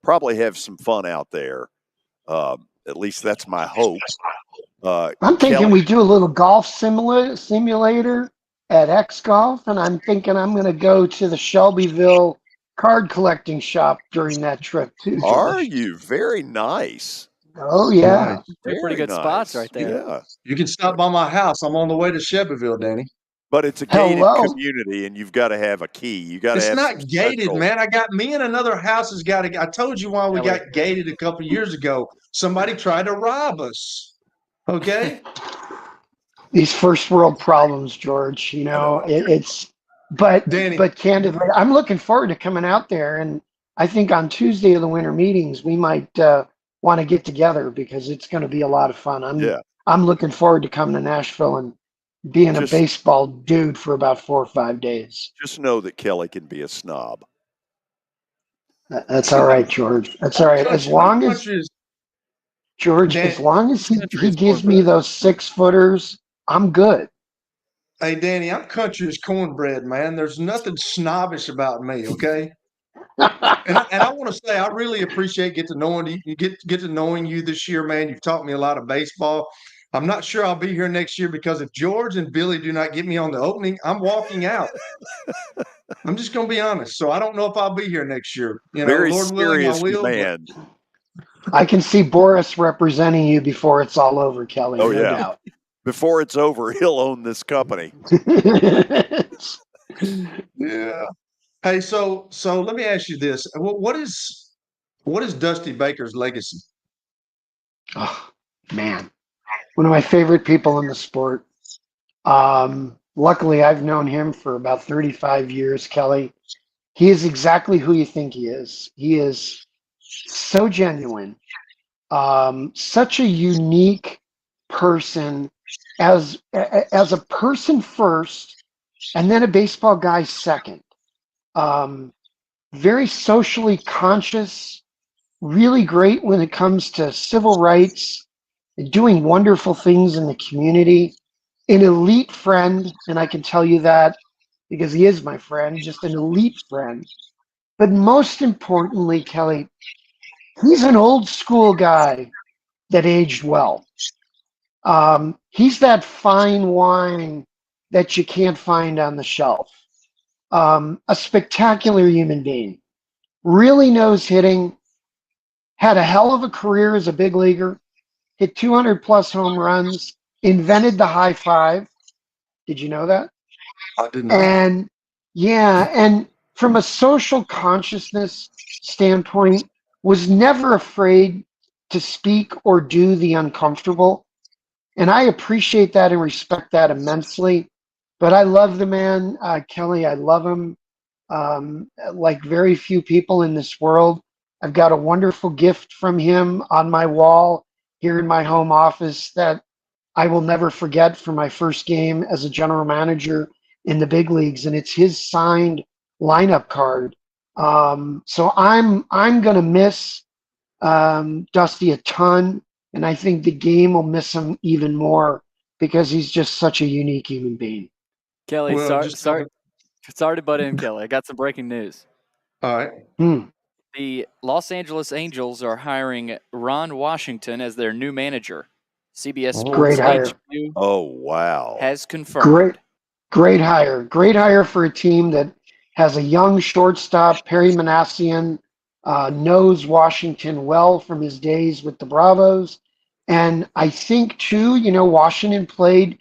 probably have some fun out there. At least that's my hope. I'm thinking we do a little golf simulator at X Golf, and I'm thinking I'm going to go to the Shelbyville card collecting shop during that trip too. George. Are you? Very nice. Oh yeah, they're pretty good spots right there. Yeah, You can stop by my house. I'm on the way to Shelbyville, Danny. but it's a gated community, and you've got to have a key. You got to. It's have not some gated, special- man. I got me and another house has got to. I told you why we got gated a couple of years ago. Somebody tried to rob us. Okay. These first world problems, George. You know, but candidly, I'm looking forward to coming out there, and I think on Tuesday of the winter meetings we might want to get together because it's going to be a lot of fun. I'm looking forward to coming to Nashville and being a baseball dude for about 4 or 5 days. Just know that Kelly can be a snob. That's all right, George. That's all right. As long as George, as long as he gives me those 6-footers, I'm good. Hey, Danny, I'm country as cornbread, man. There's nothing snobbish about me, okay? and I want to say I really appreciate getting to knowing you this year, man. You've taught me a lot of baseball. I'm not sure I'll be here next year because if George and Billy do not get me on the opening, I'm walking out. I'm just going to be honest. So I don't know if I'll be here next year. You know, Very Lord willing, I serious will. man. I can see Boris representing you before it's all over, Kelly. Oh, no yeah. doubt. Before it's over, he'll own this company. Yeah. Hey, so let me ask you this: what is Dusty Baker's legacy? Oh man, one of my favorite people in the sport. Luckily, I've known him for about 35 years, Kelly. He is exactly who you think he is. He is so genuine, such a unique person as a person first, and then a baseball guy second. Very socially conscious, really great when it comes to civil rights, and doing wonderful things in the community. An elite friend, and I can tell you that because he is my friend, just an elite friend. But most importantly, Kelly, he's an old school guy that aged well. He's that fine wine that you can't find on the shelf. A spectacular human being. Really knows hitting. Had a hell of a career as a big leaguer. Hit 200 plus home runs. Invented the high five. Did you know that? I didn't. And and from a social consciousness standpoint, was never afraid to speak or do the uncomfortable. And I appreciate that and respect that immensely. But I love the man, Kelly. I love him like very few people in this world. I've got a wonderful gift from him on my wall here in my home office that I will never forget from my first game as a general manager in the big leagues, and it's his signed lineup card. So I'm going to miss Dusty a ton, and I think the game will miss him even more because he's just such a unique human being. Kelly, sorry to butt in, Kelly. I got some breaking news. All right. The Los Angeles Angels are hiring Ron Washington as their new manager. CBS Sports HQ has confirmed. Great hire. Great hire for a team that has a young shortstop, Perry Manassian, knows Washington well from his days with the Bravos. And I think, too, Washington played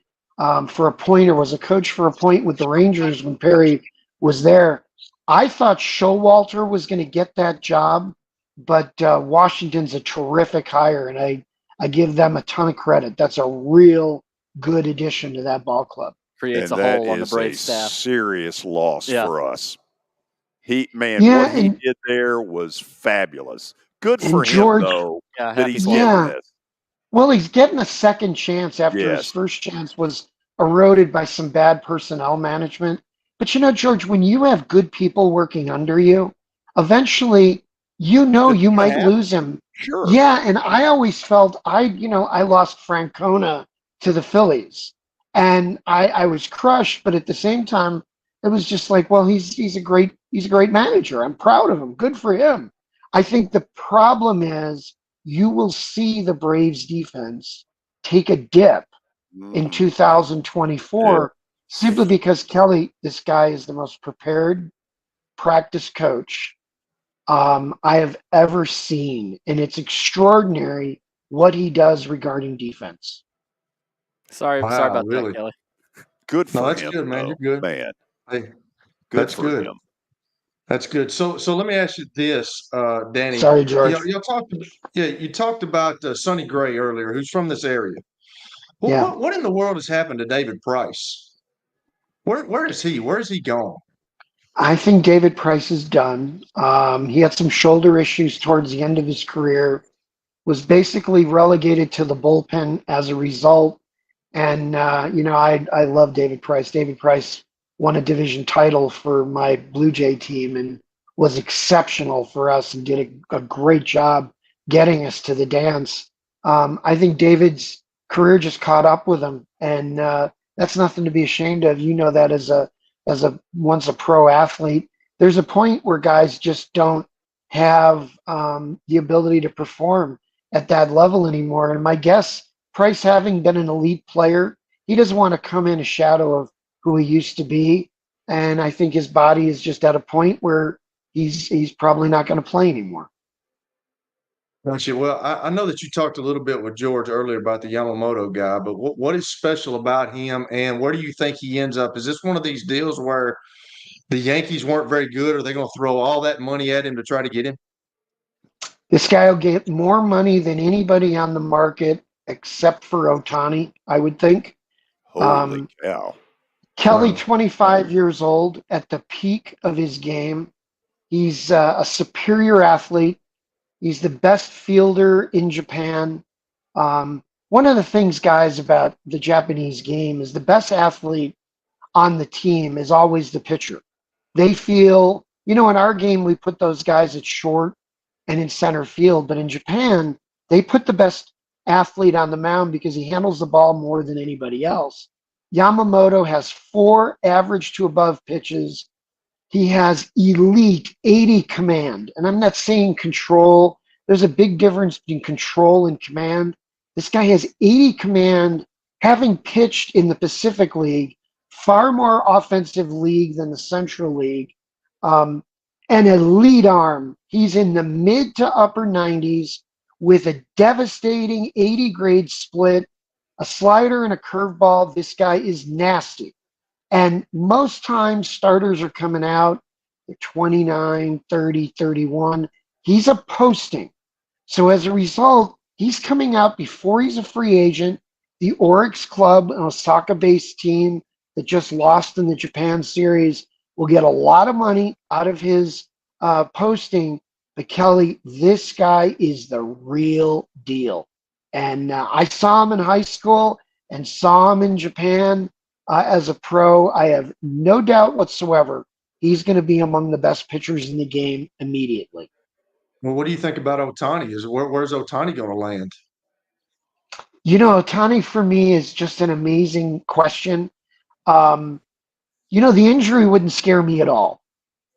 for a point or was a coach for a point with the Rangers when Perry was there. I thought Showalter was going to get that job, but Washington's a terrific hire, and I give them a ton of credit. That's a real good addition to that ball club. Creates a hole on the Brave staff. Serious loss for us. What he did there was fabulous. Good for George, him, though, that he's getting this. Well, he's getting a second chance after his first chance was eroded by some bad personnel management. But George, when you have good people working under you, eventually, you might lose him. Sure. Yeah, and I always felt I lost Francona to the Phillies, and I was crushed. But at the same time, it was just like, well, he's a great manager. I'm proud of him. Good for him. I think the problem is you will see the Braves defense take a dip in 2024. Simply because, Kelly, this guy is the most prepared practice coach I have ever seen. And it's extraordinary what he does regarding defense. Sorry about that, Kelly. Good for him. That's good, man. You're good. Man. Hey, That's good. Him. That's good. So let me ask you this, Danny. Sorry, George. You talked about Sonny Gray earlier, who's from this area. What in the world has happened to David Price? Where is he? Where is he gone? I think David Price is done. He had some shoulder issues towards the end of his career, was basically relegated to the bullpen as a result. And, I love David Price. David Price won a division title for my Blue Jay team and was exceptional for us and did a great job getting us to the dance. I think David's career just caught up with him, and that's nothing to be ashamed of. You know that as a once a pro athlete, there's a point where guys just don't have the ability to perform at that level anymore. And my guess, Price having been an elite player, he doesn't want to come in a shadow of who he used to be. And I think his body is just at a point where he's probably not going to play anymore. Gotcha. Well, I know that you talked a little bit with George earlier about the Yamamoto guy, but what is special about him, and where do you think he ends up? Is this one of these deals where the Yankees weren't very good? Are they going to throw all that money at him to try to get him? This guy will get more money than anybody on the market except for Ohtani, I would think. Holy cow. Kelly, 25 years old, at the peak of his game. He's a superior athlete. He's the best fielder in Japan. One of the things, guys, about the Japanese game is the best athlete on the team is always the pitcher. They feel, in our game, we put those guys at short and in center field. But in Japan, they put the best athlete on the mound because he handles the ball more than anybody else. Yamamoto has 4 average to above pitches. He has elite 80 command. And I'm not saying control. There's a big difference between control and command. This guy has 80 command, having pitched in the Pacific League, far more offensive league than the Central League. An elite arm. He's in the mid to upper 90s with a devastating 80 grade split, a slider and a curveball. This guy is nasty. And most times starters are coming out at 29, 30, 31. He's a posting. So as a result, He's coming out before he's a free agent. The Oryx Club, an Osaka-based team that just lost in the Japan series, will get a lot of money out of his posting. But Kelly, this guy is the real deal. And I saw him in high school and saw him in Japan as a pro. I have no doubt whatsoever he's going to be among the best pitchers in the game immediately. Well, what do you think about Ohtani? Where's Ohtani going to land? You know, Ohtani for me is just an amazing question. The injury wouldn't scare me at all.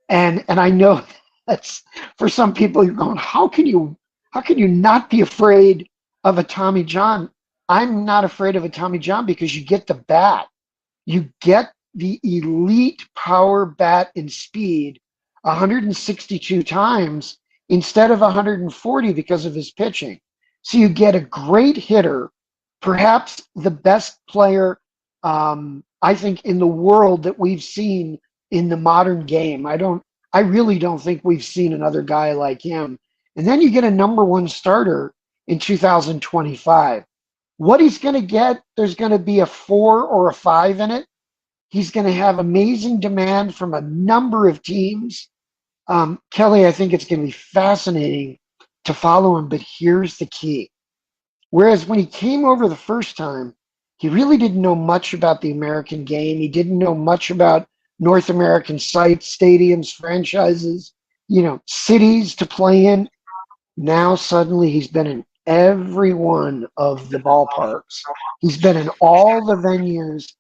And I know that's for some people you're going, how can you not be afraid of a Tommy John? I'm not afraid of a Tommy John because you get the bat. You get the elite power, bat, and speed 162 times instead of 140 because of his pitching. So you get a great hitter, perhaps the best player, I think, in the world that we've seen in the modern game. I really don't think we've seen another guy like him. And then you get a number one starter in 2025. What he's going to get, there's going to be a 4 or a 5 in it. He's going to have amazing demand from a number of teams. Kelly, I think it's going to be fascinating to follow him, but here's the key. Whereas when he came over the first time, he really didn't know much about the American game. He didn't know much about North American sites, stadiums, franchises, cities to play in. Now suddenly he's been in every one of the ballparks. He's been in all the venues.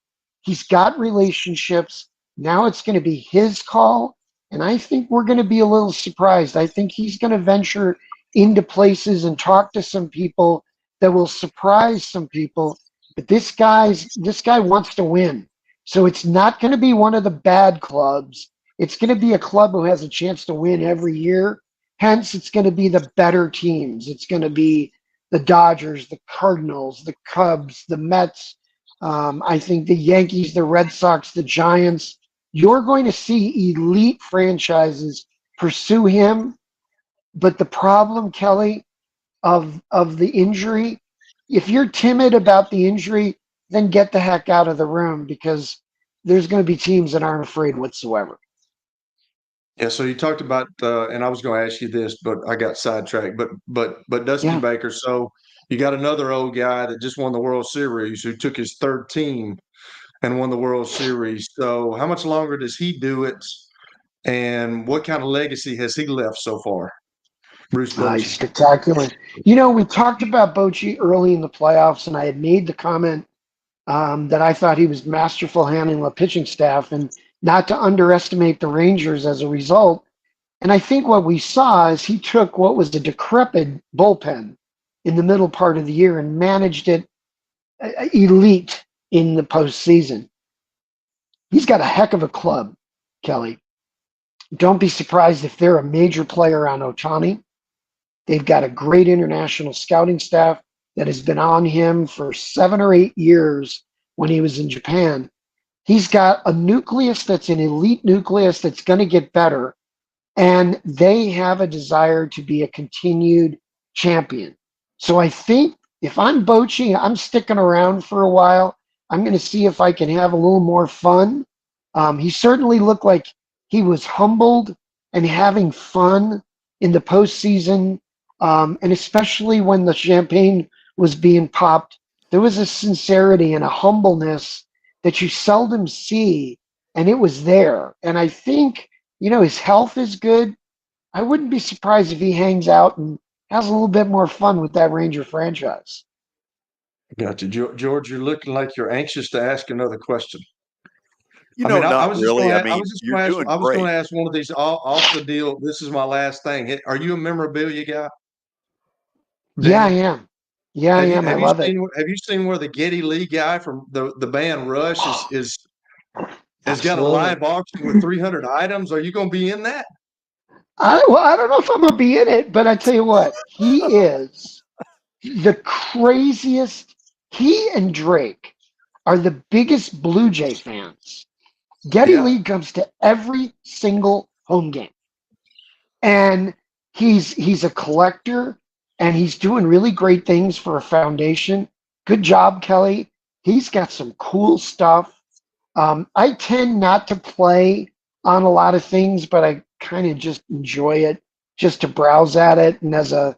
He's got relationships. Now it's going to be his call. And I think we're going to be a little surprised. I think he's going to venture into places and talk to some people that will surprise some people. But this guy wants to win. So it's not going to be one of the bad clubs. It's going to be a club who has a chance to win every year. Hence, it's going to be the better teams. It's going to be the Dodgers, the Cardinals, the Cubs, the Mets. I think the Yankees, the Red Sox, the Giants. You're going to see elite franchises pursue him. But the problem, Kelly, of the injury, if you're timid about the injury, then get the heck out of the room because there's going to be teams that aren't afraid whatsoever. Yeah, so you talked about, and I was going to ask you this, but I got sidetracked. But Dusty Baker, so you got another old guy that just won the World Series who took his third team and won the World Series. So how much longer does he do it, and what kind of legacy has he left so far? Bruce Bochy. Spectacular. We talked about Bochy early in the playoffs, and I had made the comment that I thought he was masterful handling the pitching staff and not to underestimate the Rangers as a result. And I think what we saw is he took what was a decrepit bullpen in the middle part of the year and managed it elite in the postseason. He's got a heck of a club, Kelly. Don't be surprised if they're a major player on Ohtani. They've got a great international scouting staff that has been on him for 7 or 8 years when he was in Japan. He's got a nucleus that's an elite nucleus that's going to get better, and they have a desire to be a continued champion. So I think if I'm Bochy, I'm sticking around for a while. I'm going to see if I can have a little more fun. He certainly looked like he was humbled and having fun in the postseason, and especially when the champagne was being popped. There was a sincerity and a humbleness that you seldom see, and it was there. And I think, his health is good. I wouldn't be surprised if he hangs out and has a little bit more fun with that Ranger franchise. Gotcha. George, you're looking like you're anxious to ask another question. Not really. I was doing going great. to ask one of these off the deal. This is my last thing. Are you a memorabilia guy? Yeah, I am. Yeah, I am. I love it. Have you seen where the Geddy Lee guy from the band Rush has got a live auction with 300 items? Are you going to be in that? I don't know if I'm going to be in it, but I tell you what, he is the craziest. He and Drake are the biggest Blue Jay fans. Geddy Lee comes to every single home game, and he's a collector. and he's doing really great things for a foundation. Good job, Kelly. He's got some cool stuff. I tend not to play on a lot of things, but I kind of just enjoy it, just to browse at it. And as a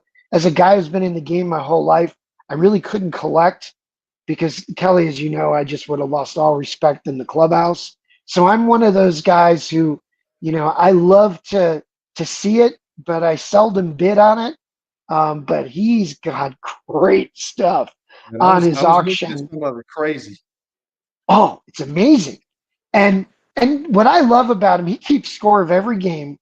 guy who's been in the game my whole life, I really couldn't collect because, Kelly, as you know, I just would have lost all respect in the clubhouse. So I'm one of those guys who, I love to see it, but I seldom bid on it. But he's got great stuff on his auction. Some of it crazy. Oh, it's amazing. And what I love about him, he keeps score of every game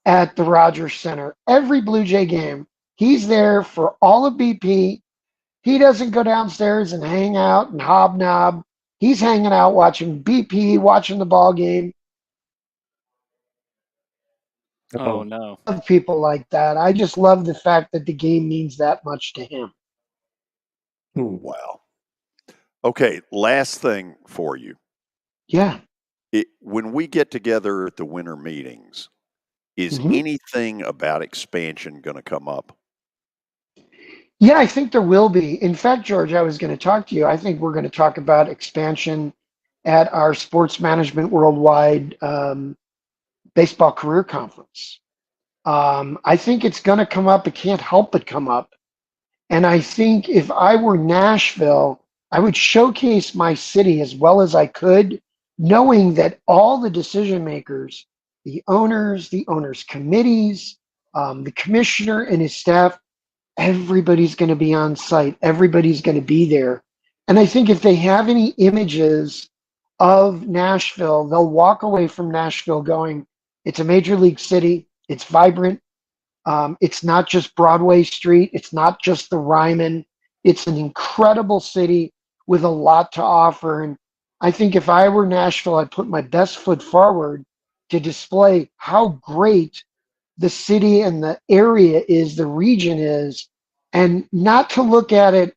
at the Rogers Center. Every Blue Jay game, he's there for all of BP. He doesn't go downstairs and hang out and hobnob. He's hanging out watching BP, watching the ball game. Oh, no. I love people like that. I just love the fact that the game means that much to him. Wow. Okay, last thing for you. Yeah. When we get together at the winter meetings, is anything about expansion going to come up? Yeah, I think there will be. In fact, George, I was going to talk to you. I think we're going to talk about expansion at our Sports Management Worldwide Baseball Career Conference. I think it's going to come up. It can't help but come up. And I think if I were Nashville, I would showcase my city as well as I could, knowing that all the decision makers, the owners committees, the commissioner and his staff, everybody's going to be on site. Everybody's going to be there. And I think if they have any images of Nashville, they'll walk away from Nashville going, it's a major league city. It's vibrant. It's not just Broadway Street. It's not just the Ryman. It's an incredible city with a lot to offer. And I think if I were Nashville, I'd put my best foot forward to display how great the city and the area is, the region is, and not to look at it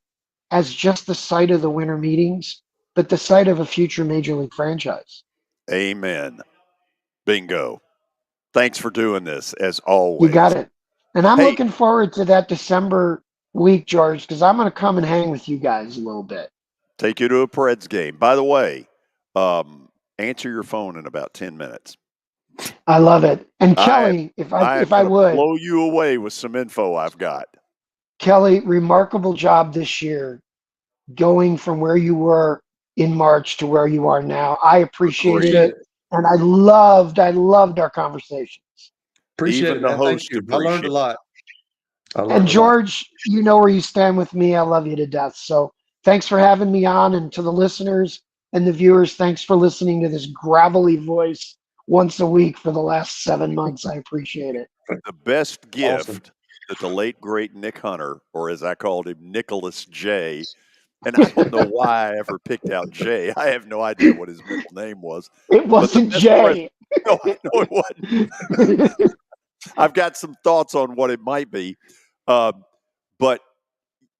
as just the site of the winter meetings, but the site of a future major league franchise. Amen. Bingo. Thanks for doing this, as always. You got it. And I'm looking forward to that December week, George, because I'm going to come and hang with you guys a little bit. Take you to a Preds game. By the way, answer your phone in about 10 minutes. I love it. And Kelly, if I would blow you away with some info I've got. Kelly, remarkable job this year, going from where you were in March to where you are now. I appreciated it, and I loved our conversations. Appreciate it, man. Thank you. I learned a lot. And George, you know where you stand with me. I love you to death. So thanks for having me on, and to the listeners and the viewers, thanks for listening to this gravelly voice once a week for the last 7 months. I appreciate it. The best gift that the late, great Nick Hunter, or as I called him, Nicholas J., and I don't know why I ever picked out J. I have no idea what his middle name was. It wasn't J. No, it wasn't. I've got some thoughts on what it might be. But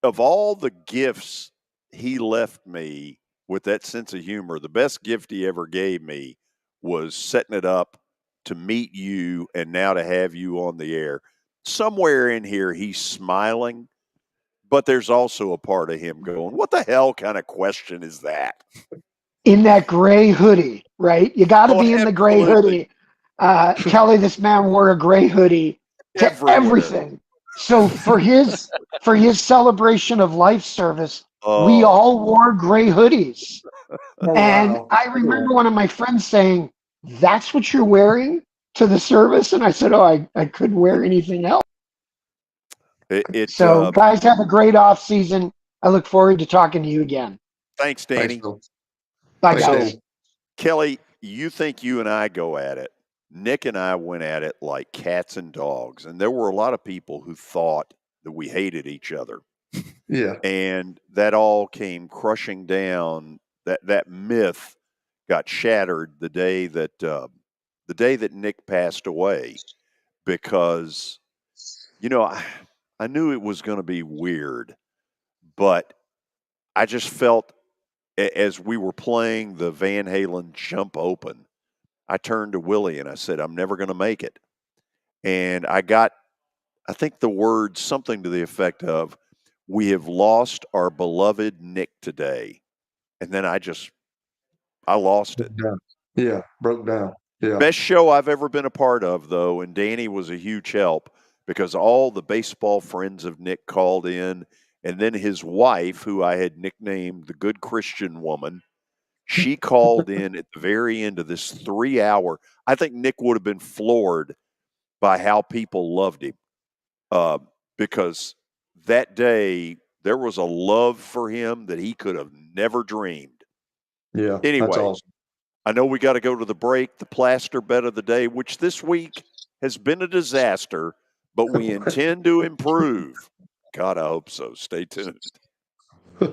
of all the gifts he left me with that sense of humor, the best gift he ever gave me was setting it up to meet you and now to have you on the air. Somewhere in here, he's smiling, but there's also a part of him going, what the hell kind of question is that? In that gray hoodie, right? You got to be in the gray hoodie. Kelly, this man wore a gray hoodie to everything. So for his celebration of life service, we all wore gray hoodies. And I remember one of my friends saying, "That's what you're wearing to the service?" And I said, "Oh, I couldn't wear anything else." So guys, have a great off season. I look forward to talking to you again. Thanks, Danny. Bye, guys. Kelly, you think you and I go at it. Nick and I went at it like cats and dogs, and there were a lot of people who thought that we hated each other. Yeah. And that all came crushing down. That myth got shattered the day that Nick passed away, because, you know, I knew it was going to be weird, but I just felt as we were playing the Van Halen Jump Open, I turned to Willie and I said, I'm never going to make it. And I got I think the words something to the effect of, "We have lost our beloved Nick today." And then I lost it. Yeah, broke down. Yeah. Best show I've ever been a part of, though, and Danny was a huge help because all the baseball friends of Nick called in, and then his wife, who I had nicknamed the Good Christian Woman, she called in at the very end of this 3 hour. I think Nick would have been floored by how people loved him because that day there was a love for him that he could have never dreamed. Yeah, Anyway, that's awesome. I know we got to go to the break. The plaster bet of the day, which this week has been a disaster, but we intend to improve. God, I hope so. Stay tuned.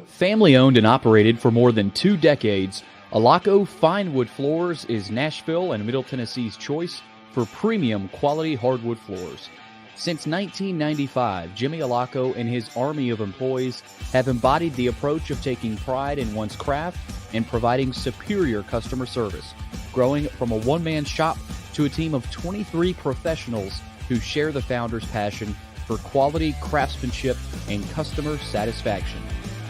Family owned and operated for more than 2 decades, Alaco Fine Wood Floors is Nashville and Middle Tennessee's choice for premium quality hardwood floors. Since 1995, Jimmy Alaco and his army of employees have embodied the approach of taking pride in one's craft and providing superior customer service, growing from a one-man shop to a team of 23 professionals who share the founder's passion for quality craftsmanship and customer satisfaction.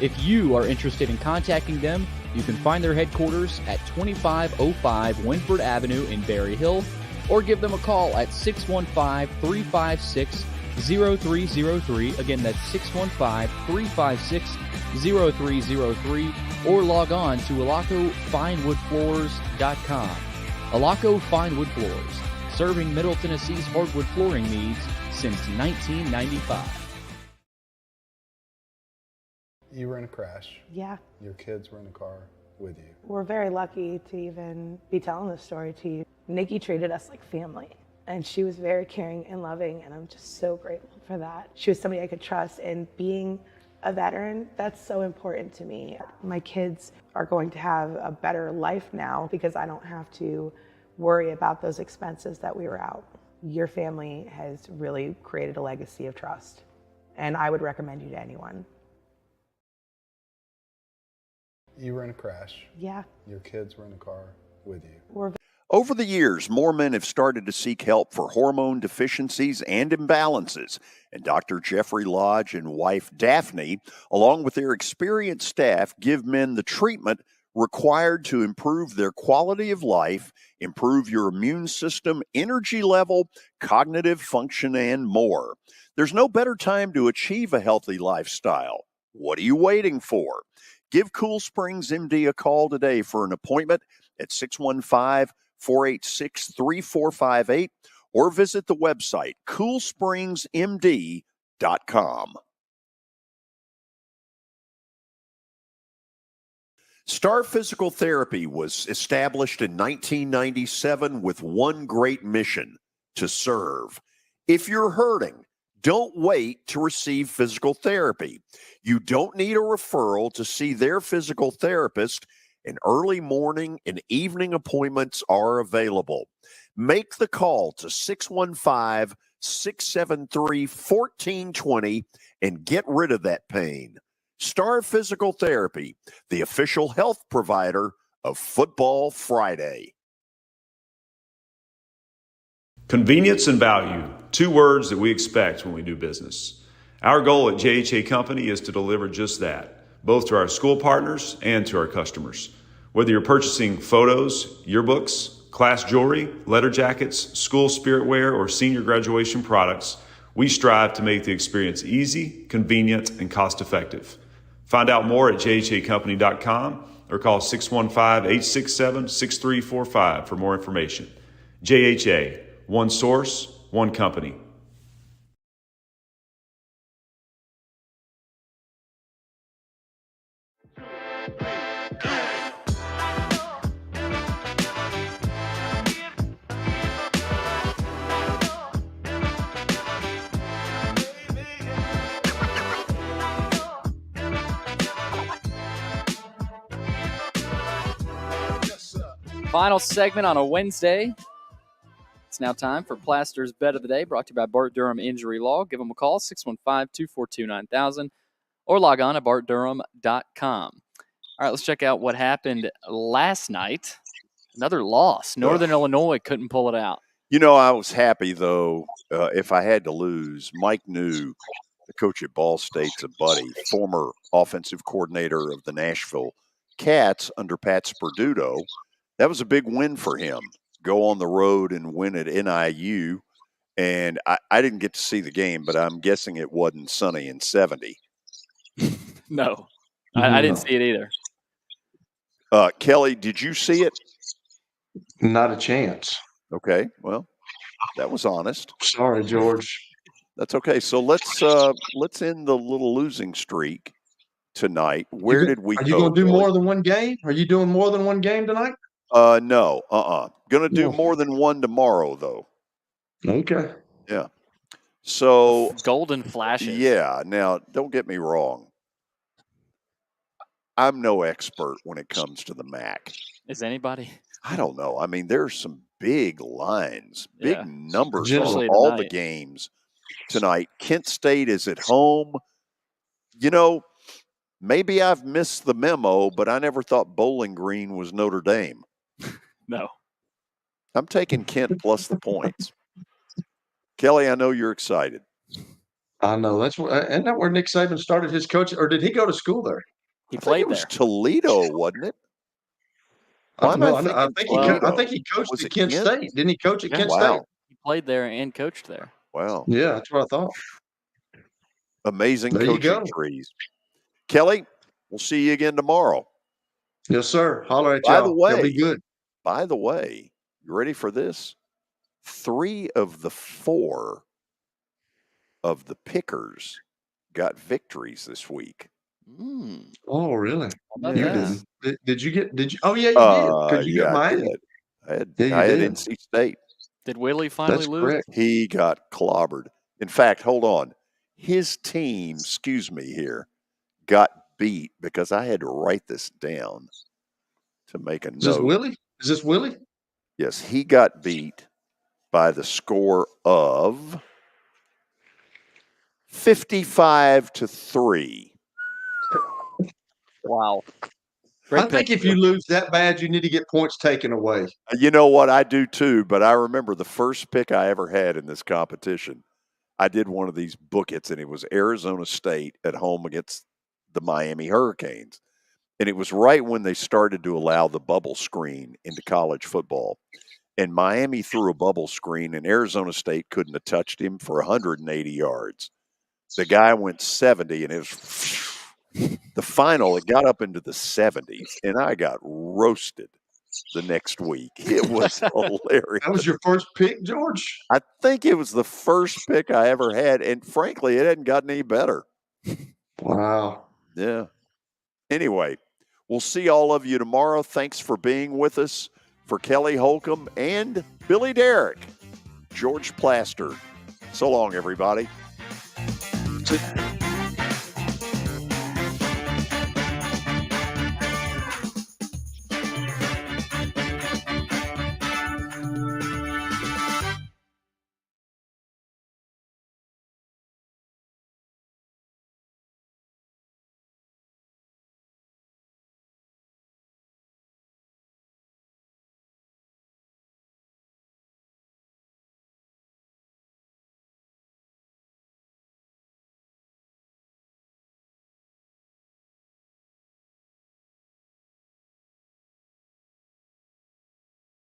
If you are interested in contacting them, you can find their headquarters at 2505 Winford Avenue in Berry Hill, or give them a call at 615-356-0303. Again, that's 615-356-0303, or log on to alacofinewoodfloors.com. Alaco Fine Wood Floors, serving Middle Tennessee's hardwood flooring needs since 1995. You were in a crash. Yeah. Your kids were in the car with you. We're very lucky to even be telling this story to you. Nikki treated us like family, and she was very caring and loving, and I'm just so grateful for that. She was somebody I could trust, and being a veteran, that's so important to me. My kids are going to have a better life now because I don't have to worry about those expenses that we were out. Your family has really created a legacy of trust, and I would recommend you to anyone. You were in a crash. Yeah. Your kids were in the car with you. Over the years, more men have started to seek help for hormone deficiencies and imbalances, and Dr. Jeffrey Lodge and wife Daphne, along with their experienced staff, give men the treatment required to improve their quality of life, improve your immune system, energy level, cognitive function, and more. There's no better time to achieve a healthy lifestyle. What are you waiting for? Give Cool Springs MD a call today for an appointment at 615-486-3458 or visit the website coolspringsmd.com. Star Physical Therapy was established in 1997 with one great mission: to serve. If you're hurting, don't wait to receive physical therapy. You don't need a referral to see their physical therapist, and early morning and evening appointments are available. Make the call to 615-673-1420 and get rid of that pain. Star Physical Therapy, the official health provider of Football Friday. Convenience and value, 2 words that we expect when we do business. Our goal at JHA Company is to deliver just that, both to our school partners and to our customers. Whether you're purchasing photos, yearbooks, class jewelry, letter jackets, school spirit wear, or senior graduation products, we strive to make the experience easy, convenient, and cost-effective. Find out more at jhacompany.com or call 615-867-6345 for more information. JHA, one source, one company. Final segment on a Wednesday. It's now time for Plaster's Bet of the Day, brought to you by Bart Durham Injury Law. Give them a call, 615-242-9000, or log on to bartdurham.com. All right, let's check out what happened last night. Another loss. Northern Illinois couldn't pull it out. I was happy, though, if I had to lose. Mike New, the coach at Ball State's a buddy, former offensive coordinator of the Nashville Cats under Pat Sperduto. That was a big win for him. Go on the road and win at NIU. And I didn't get to see the game, but I'm guessing it wasn't sunny and 70. No, I didn't see it either. Kelly, did you see it? Not a chance. Okay, well, that was honest. Sorry, George. That's okay. So let's end the little losing streak tonight. Where did we go? Are you going to do more than one game? Are you doing more than one game tonight? No. Going to do more than one tomorrow, though. Okay. Yeah. So golden flashes. Yeah. Now, don't get me wrong. I'm no expert when it comes to the MAC. Is anybody? I don't know. I mean, there's some big lines, big numbers on all the games tonight. Kent State is at home. Maybe I've missed the memo, but I never thought Bowling Green was Notre Dame. No. I'm taking Kent plus the points. Kelly, I know you're excited. I know. Isn't that where Nick Saban started his coaching, or did he go to school there? He played it was there. Toledo, wasn't it? I think he coached at Kent State. Didn't he coach at Kent State? He played there and coached there. Wow. Yeah, that's what I thought. Amazing There you coaching go. trees. Kelly, we'll see you again tomorrow. Yes, sir. Holler at y'all. It'll be good. By the way, you ready for this? 3 of the 4 of the pickers got victories this week. Oh, really? How about You that? didn't. Did you get? Did you? Oh, yeah, you did. Because you got Miami. I had Yeah, you did. NC State. Did Willie finally That's lose? correct. He got clobbered. In fact, hold on. His team, here, got beat because I had to write this down to make a note. Is this Willie? Is this Willie? Yes, he got beat by the score of 55-3. Wow. I think if you lose that bad, you need to get points taken away. You know what? I do too, but I remember the first pick I ever had in this competition. I did one of these bookets, and it was Arizona State at home against the Miami Hurricanes. And it was right when they started to allow the bubble screen into college football. And Miami threw a bubble screen, and Arizona State couldn't have touched him for 180 yards. The guy went 70, and it was the final. It got up into the 70s, and I got roasted the next week. It was hilarious. That was your first pick, George? I think it was the first pick I ever had, and frankly, it hadn't gotten any better. Wow. Yeah. Anyway, we'll see all of you tomorrow. Thanks for being with us. For Kelly Holcomb and Billy Derrick, George Plaster. So long, everybody. See-